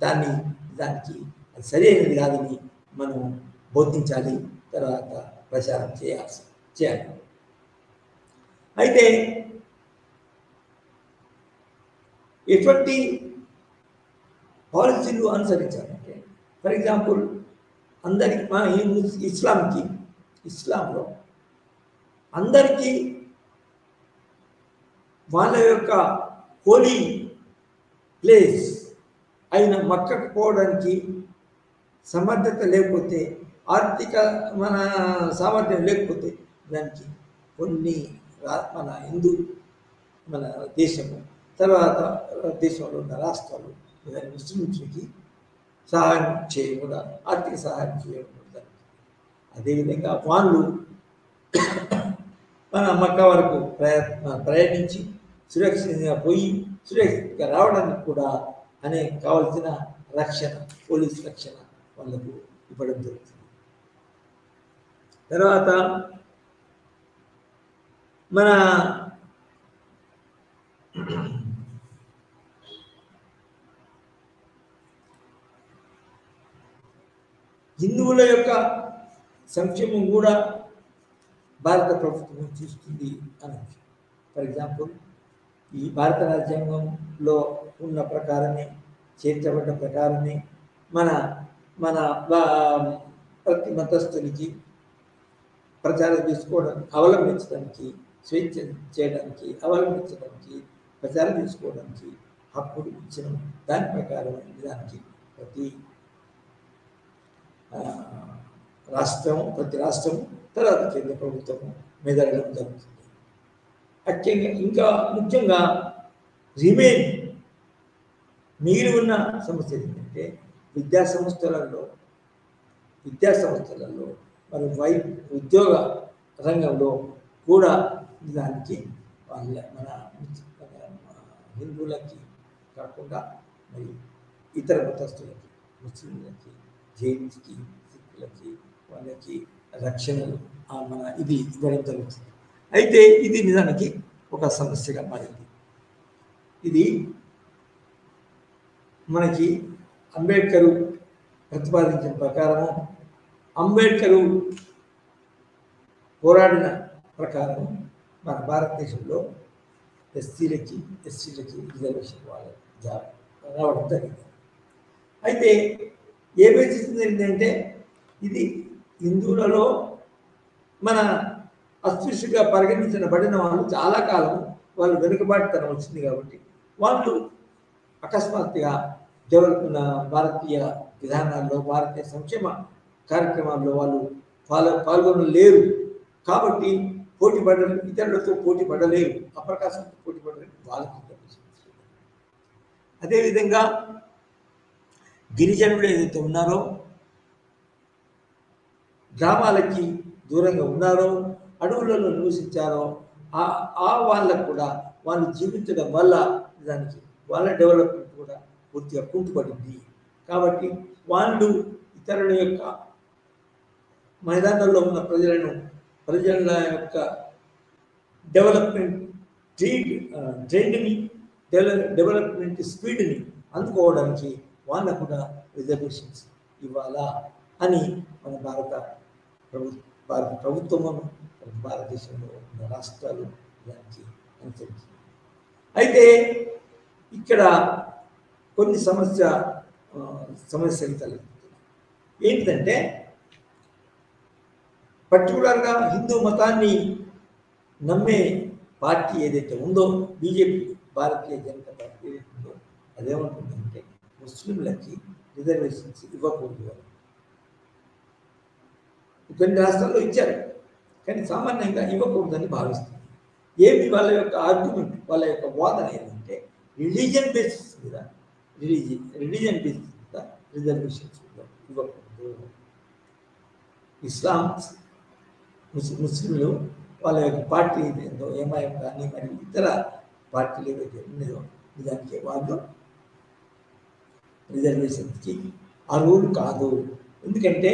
దానికి అది సరైనది కాదని మనం బోధించాలి, తర్వాత ప్రచారం చేయాలి. అయితే ఎటువంటి పాలసీలు అనుసరించాలంటే ఫర్ ఎగ్జాంపుల్ అందరికి ఇస్లాంలో అందరికీ వాళ్ళ యొక్క హోలీ ప్లేస్ అయిన మక్కకు పోవడానికి సమర్థత లేకపోతే, ఆర్థిక సామర్థ్యం లేకపోతే దానికి కొన్ని మన దేశము తర్వాత దేశంలో ఉన్న రాష్ట్రాలు ముస్లింస్కి సహాయం చేయకూడదు, ఆర్థిక సహాయం చేయకూడదు. అదేవిధంగా వాళ్ళు మన మక్కా వరకు ప్రయాణించి సురక్షితంగా పోయి సురక్షితంగా రావడానికి కూడా కావలసిన రక్షణ, పోలీస్ రక్షణ వాళ్ళకు ఇవ్వడం జరుగుతుంది. తర్వాత మన హిందువుల యొక్క సంక్షేమం కూడా భారత ప్రభుత్వం చూస్తుంది అని. ఫర్ ఎగ్జాంపుల్ ఈ భారత రాజ్యాంగంలో ఉన్న ప్రకారమే, చేర్చబడ్డ ప్రకారమే మన ప్రతి మతస్థునికి ప్రచారం చేసుకోవడానికి, అవలంబించడానికి, స్వేచ్ఛ చేయడానికి, అవలంబించడానికి, ప్రచారం చేసుకోవడానికి హక్కులు ఇచ్చిన దాని ప్రకారం దానికి ప్రతి రాష్ట్రం తర్వాత కేంద్ర ప్రభుత్వం మెదడడం జరుగుతుంది. ఇంకా ముఖ్యంగా మిగిలి ఉన్న సమస్య ఏంటంటే విద్యా సంస్థలలో మరి ఉద్యోగ రంగంలో కూడా దానికి మన హిందువులకి కాకుండా మరి ఇతర మతస్థులకి, ముస్లింలకి, జైన్స్కి, సిక్కులకి వాళ్ళకి రక్షణలు ఇది ఇవ్వడం జరుగుతుంది. అయితే ఇది నిజానికి ఒక సమస్యగా మారింది. ఇది మనకి అంబేద్కరు ప్రతిపాదించిన ప్రకారము, అంబేద్కరు పోరాడిన ప్రకారం మన భారతదేశంలో ఎస్సీలకి రిజర్వేషన్ రావడం జరిగింది. అయితే ఏమైతే జరిగిందంటే ఇది హిందువులలో మన అస్పృశ్యంగా పరిగణించబడిన వాళ్ళు చాలా కాలం వాళ్ళు వెనుకబాటుతనం వచ్చింది కాబట్టి వాళ్ళు అకస్మాత్తుగా భారతీయ విధానాల్లో, భారతీయ సంక్షేమ కార్యక్రమాల్లో వాళ్ళు పాల్గొనలేరు. కాబట్టి పోటీ ఇతరులతో పోటీ పడలేరు, అప్రకాశంతో పోటీ పడలేరు, వాళ్ళకి రిజర్వేషన్స్. అదేవిధంగా గిరిజనులు ఏదైతే ఉన్నారో, గ్రామాలకి దూరంగా ఉన్నారో, అడవులలో నివసించారో, ఆ వాళ్ళకు కూడా వాళ్ళు జీవించడం వల్ల దానికి వాళ్ళ డెవలప్మెంట్ కూడా పూర్తిగా కుంటుపడింది. కాబట్టి వాళ్ళు ఇతరుల యొక్క మైదానాల్లో ఉన్న ప్రజల యొక్క డెవలప్మెంట్ ట్రెండ్ని డెవలప్మెంట్ స్పీడ్ని అందుకోవడానికి వాళ్ళకు కూడా రిజర్వేషన్స్ ఇవ్వాలా అని మన భారత ప్రభుత్వము, భారతదేశంలో ఉన్న రాష్ట్రాలు దానికి అనుసరించింది. అయితే ఇక్కడ కొన్ని సమస్యలు తలెత్తుతున్నాయి. ఏంటంటే పర్టికులర్గా హిందూ మతాన్ని నమ్మే పార్టీ ఏదైతే ఉందో, బీజేపీ, భారతీయ జనతా పార్టీ ఏదైతే ఉందో, అదేమంటుందంటే ముస్లింలకి రిజర్వేషన్స్ ఇవ్వకూడదు అని. కొన్ని రాష్ట్రాల్లో ఇచ్చారు, కానీ సామాన్యంగా ఇవ్వకూడదని భావిస్తుంది. ఏమి వాళ్ళ యొక్క ఆర్గ్యుమెంట్, వాళ్ళ యొక్క వాదన ఏంటంటే రిలీజియన్ బేసిస్ మీద రిజర్వేషన్స్ ఇవ్వకూడదు. ఇస్లాం, ముస్లింలు వాళ్ళ యొక్క పార్టీ ఏదైందో, ఎంఐఎం కానీ మరియు ఇతర పార్టీలు ఏవైతే ఉన్నాయో దానికి వాళ్ళు రిజర్వేషన్స్కి అర్హులు కాదు. ఎందుకంటే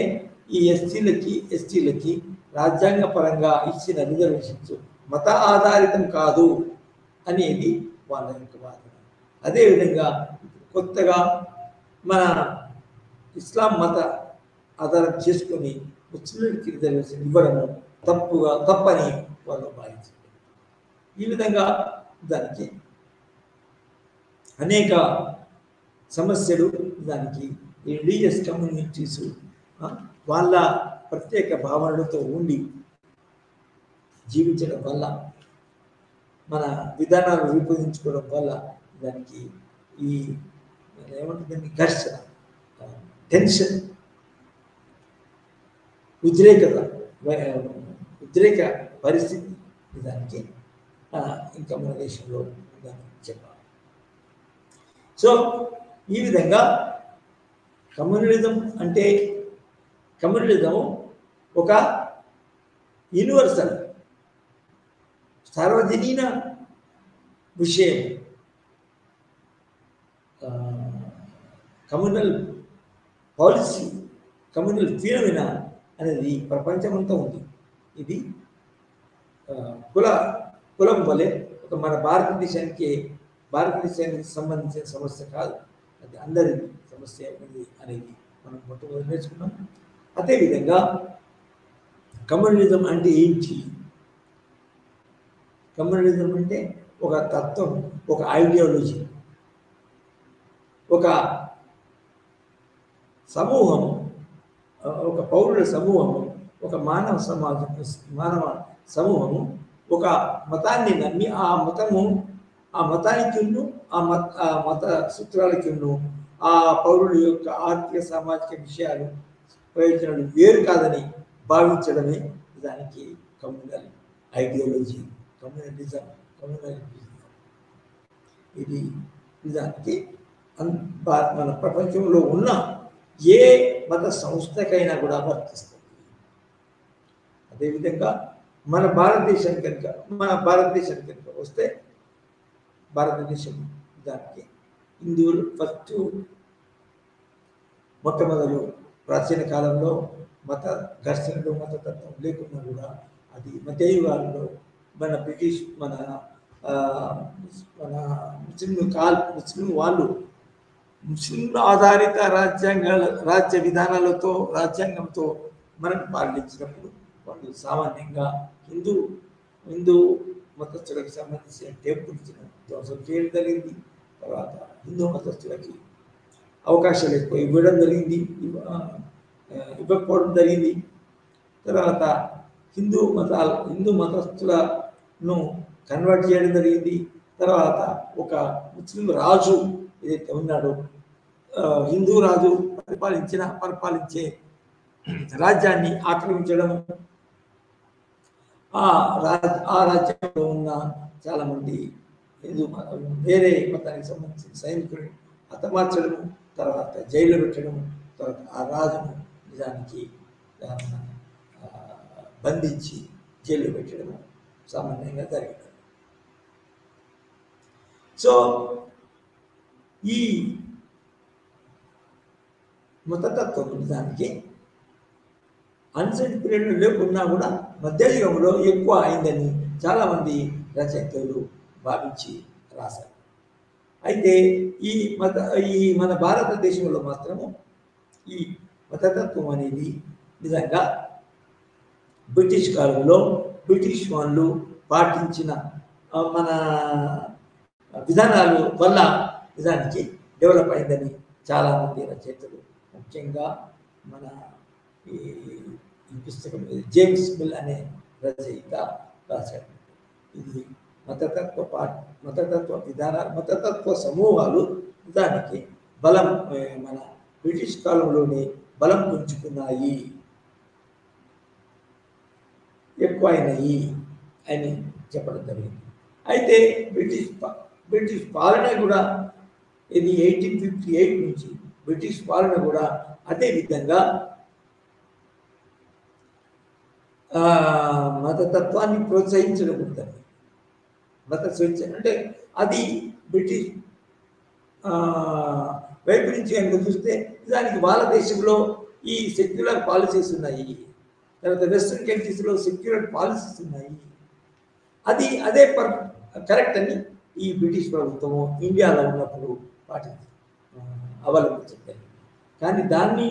ఈ ఎస్టీలకి రాజ్యాంగపరంగా ఇచ్చిన రిజర్వేషన్స్ మత ఆధారితం కాదు అనేది వాళ్ళ యొక్క వాదన. అదేవిధంగా కొత్తగా మన ఇస్లాం మత ఆధారం చేసుకొని ముస్లింలకి రిజర్వేషన్ ఇవ్వడము తప్పని వాళ్ళు భావించారు. ఈ విధంగా దానికి అనేక సమస్యలు, దానికి రిలీజియస్ కమ్యూనిటీస్ వాళ్ళ ప్రత్యేక భావనలతో ఉండి జీవించడం వల్ల, మన విధానాలు రూపొందించుకోవడం వల్ల దానికి ఈ ఏమంటుందండి ఘర్షణ, టెన్షన్, ఉద్రేక పరిస్థితి దానికి ఇంకా మన దేశంలో చెప్పాలి. సో ఈ విధంగా కమ్యూనలిజం ఒక యూనివర్సల్ సార్వజనీన విషయం. కమ్యూనల్ పాలసీ, కమ్యూనల్ ఫినామినా అనేది ప్రపంచమంతా ఉంది. ఇది కులం వలె ఒక మన భారతదేశానికి సంబంధించిన సమస్య కాదు, అది అందరి సమస్య అనేది మనం మొట్టమొదటి నేర్చుకున్నాం. అదేవిధంగా కమ్యూనలిజం అంటే ఏంటి? కమ్యూనలిజం అంటే ఒక తత్వం, ఒక ఐడియాలజీ, ఒక సమూహం, ఒక పౌరుల సమూహము, ఒక మానవ సమూహము ఒక మతాన్ని నమ్మి ఆ మతానికి ఆ మత సూత్రాలకి ఆ పౌరుల యొక్క ఆర్థిక సామాజిక విషయాలు ప్రయోజనాలు వేరు కాదని భావించడమే దానికి కమ్యూనల్ ఐడియాలజీ, కమ్యూనలిజం. ఇది నిజానికి మన ప్రపంచంలో ఉన్న ఏ మత సంస్థకైనా కూడా వర్తిస్తుంది. అదేవిధంగా మన భారతదేశానికి కనుక వస్తే, భారతదేశం దానికి హిందువులు మొట్టమొదలు ప్రాచీన కాలంలో మత ఘర్షణలు, మతతత్వం లేకున్నా కూడా అది మధ్యయుగాల్లో మన బ్రిటిష్ మన ముస్లిం ఆధారిత రాజ్య విధానాలతో, రాజ్యాంగంతో మనం పాలించినప్పుడు వాళ్ళు సామాన్యంగా హిందూ మతస్థులకు సంబంధించిన టెంపుల్స్ ధ్వంసం చేయడం జరిగింది. తర్వాత హిందూ మతస్థులకి అవకాశాలు ఎక్కువ ఇవ్వకపోవడం జరిగింది. తర్వాత హిందూ మతస్థులను కన్వర్ట్ చేయడం జరిగింది. తర్వాత ఒక ముస్లిం రాజు ఏదైతే ఉన్నాడో, హిందూ రాజు పరిపాలించే రాజ్యాన్ని ఆక్రమించడం, ఆ రాజ్యంలో ఉన్న చాలామంది వేరే మతానికి సంబంధించిన సైనికులను హతమార్చడము, తర్వాత జైలు పెట్టడం, తర్వాత ఆ రాజును నిజానికి బంధించి జైలు పెట్టడము సామాన్యంగా జరిగింది. సో ఈ మతతత్వం నిజానికి అన్సెంట్ పీరియడ్లో లేకున్నా కూడా మధ్యయుగంలో ఎక్కువ అయిందని చాలామంది రచయితలు భావించి రాశారు. అయితే ఈ మన భారతదేశంలో మాత్రము ఈ మతతత్వం అనేది నిజంగా బ్రిటిష్ కాలంలో బ్రిటిష్ వాళ్ళు పాటించిన మన విధానాల వల్ల నిజానికి డెవలప్ అయిందని చాలామంది రచయితలు, ముఖ్యంగా మన ఈ పుస్తకం జేమ్స్ మిల్ అనే రచయిత రాశాడు. ఇది మతతత్వ విధానాలు, మతతత్వ సమూహాలు నిజానికి బలం మన బ్రిటిష్ కాలంలోనే బలం పుంజుకున్నాయి, ఎక్కువైనాయి అని చెప్పడం జరిగింది. అయితే బ్రిటిష్ పాలన కూడా ఇది 1858 నుంచి బ్రిటిష్ పాలన కూడా అదే విధంగా మతతత్వాన్ని ప్రోత్సహించడం ఉంటుంది. మత స్వేచ్ఛ అంటే అది బ్రిటిష్ వైపు నుంచి కనుక చూస్తే దానికి వాళ్ళ దేశంలో ఈ సెక్యులర్ పాలసీస్ ఉన్నాయి, తర్వాత వెస్ట్రన్ కంట్రీస్లో సెక్యులర్ పాలసీస్ ఉన్నాయి. అదే కరెక్ట్ అని ఈ బ్రిటిష్ ప్రభుత్వము ఇండియాలో ఉన్నప్పుడు వాటిని అవలంబించింది. కానీ దాన్ని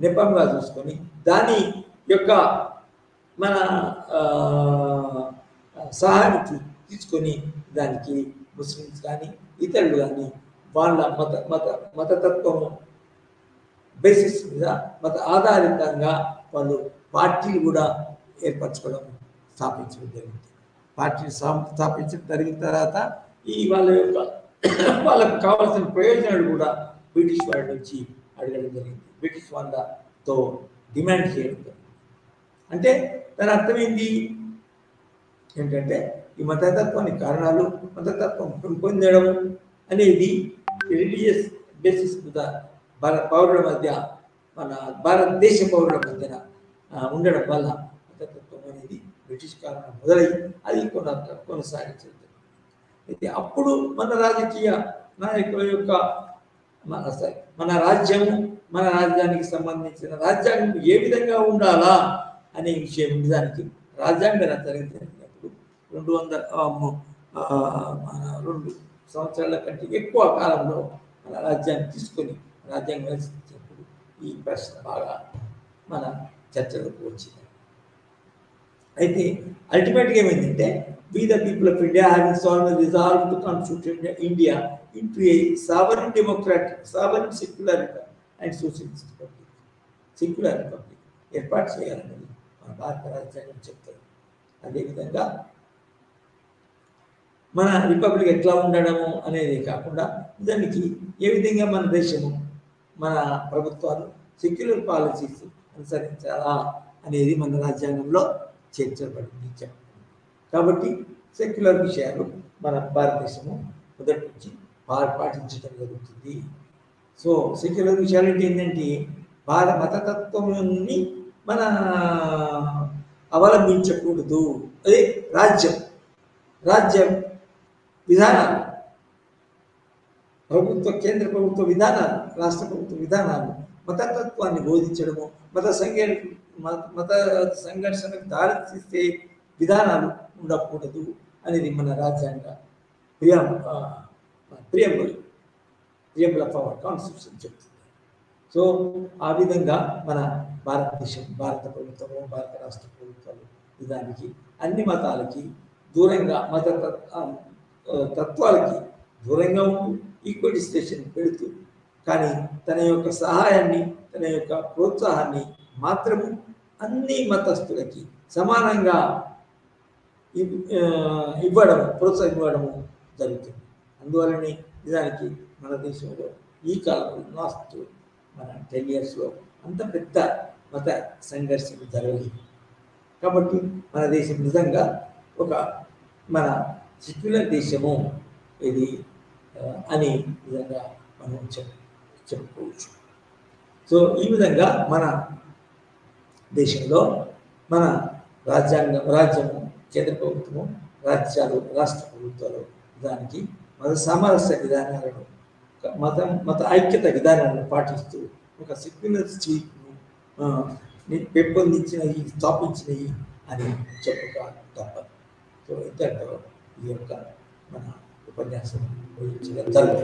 నెపంగా చూసుకొని దాని యొక్క మన సహాయానికి తీసుకొని దానికి ముస్లిమ్స్ కానీ ఇతరులు కానీ వాళ్ళ మతతత్వము బేసిస్ మీద మత ఆధారితంగా వాళ్ళు పార్టీలు కూడా ఏర్పరచుకోవడం, స్థాపించడం జరిగింది. పార్టీలు స్థాపించడం జరిగిన తర్వాత వాళ్ళకు కావాల్సిన ప్రయోజనాలు కూడా బ్రిటిష్ వాళ్ళ నుంచి అడగడం జరిగింది, బ్రిటిష్ వాళ్ళతో డిమాండ్ చేయడం జరిగింది. అంటే దాని అర్థం ఏంటంటే ఈ మతతత్వానికి కారణాలు, మతతత్వం పెంపొందడం అనేది రిలీజియస్ బేసిస్ మీద పౌరుల మధ్య, మన భారతదేశ పౌరుల మధ్యన ఉండడం వల్ల మతతత్వం అనేది బ్రిటిష్ కారణం మొదలై అది కొనసాగించడం. అయితే అప్పుడు మన రాజకీయ నాయకుల యొక్క మన రాజ్యానికి సంబంధించిన రాజ్యాంగం ఏ విధంగా ఉండాలా అనే విషయం నిజానికి రాజ్యాంగ రచన జరిగినప్పుడు 2 సంవత్సరాల కంటే ఎక్కువ కాలంలో మన రాజ్యాన్ని తీసుకొని రాజ్యాంగం రచించినప్పుడు ఈ ప్రశ్న బాగా మన చర్చలోకి వచ్చింది. అయితే అల్టిమేట్గా ఏమైందంటే we the people of India having solemnly resolved to constitute India into a sovereign democratic, sovereign secular and socialist republic. Secular republic ఏర్పాటు చేయాలని మన భారత రాజ్యాంగం చెప్తారు. అదేవిధంగా మన రిపబ్లిక్ ఎట్లా ఉండడము అనేది కాకుండా దానికి ఏ విధంగా మన దేశము, మన ప్రభుత్వాలు సెక్యులర్ పాలసీస్ అనుసరించాలా అనేది మన రాజ్యాంగంలో చేర్చబడింది. కాబట్టి సెక్యులర్ విషయాలు మన భారతదేశము మొదటి నుంచి పాటించడం జరుగుతుంది. సో సెక్యులర్ విషయాలు ఏంటంటే మతతత్వాన్ని మన అవలంబించకూడదు. అదే రాజ్యం విధానాలు, కేంద్ర ప్రభుత్వ విధానాలు, రాష్ట్ర ప్రభుత్వ విధానాలు మతతత్వాన్ని బోధించడము, మత సంఘర్షణకు దారితీసే విధానాలు ఉండకూడదు అనేది మన రాజ్యాంగ ప్రియంబుల్ ఆఫ్ అవర్ కాన్స్టిట్యూషన్ చెప్తుంది. సో ఆ విధంగా మన భారత ప్రభుత్వము, భారత రాష్ట్ర ప్రభుత్వాలు దానికి అన్ని మతాలకి దూరంగా, తత్వాలకి దూరంగా ఉంటూ ఈక్వల్ స్టేషన్ పెడుతూ, కానీ తన యొక్క సహాయాన్ని, తన యొక్క ప్రోత్సాహాన్ని మాత్రము అన్ని మతస్థులకి సమానంగా ప్రోత్సహించడము జరుగుతుంది. అందువల్లనే నిజానికి మన దేశంలో ఈ కాలంలో లాస్ట్ మన 10 yearsలో అంత పెద్ద మత సంఘర్షణ జరగలేదు. కాబట్టి మన దేశం నిజంగా ఒక మన సెక్యులర్ దేశము ఇది అని విధంగా మనం చెప్పుకోవచ్చు. సో ఈ విధంగా మన దేశంలో మన రాజ్యము కేంద్ర ప్రభుత్వము, రాష్ట్ర ప్రభుత్వాలు దానికి మత సామరస్య విధానాలను మత ఐక్యత విధానాలను పాటిస్తూ ఒక సెక్యులర్ స్టేట్ను పెంపొందించినవి, స్థాపించినవి అని చెప్పక తప్పదు. సో ఇంతటితో ఈ యొక్క మన ఉపన్యాసం జరుగుతుంది.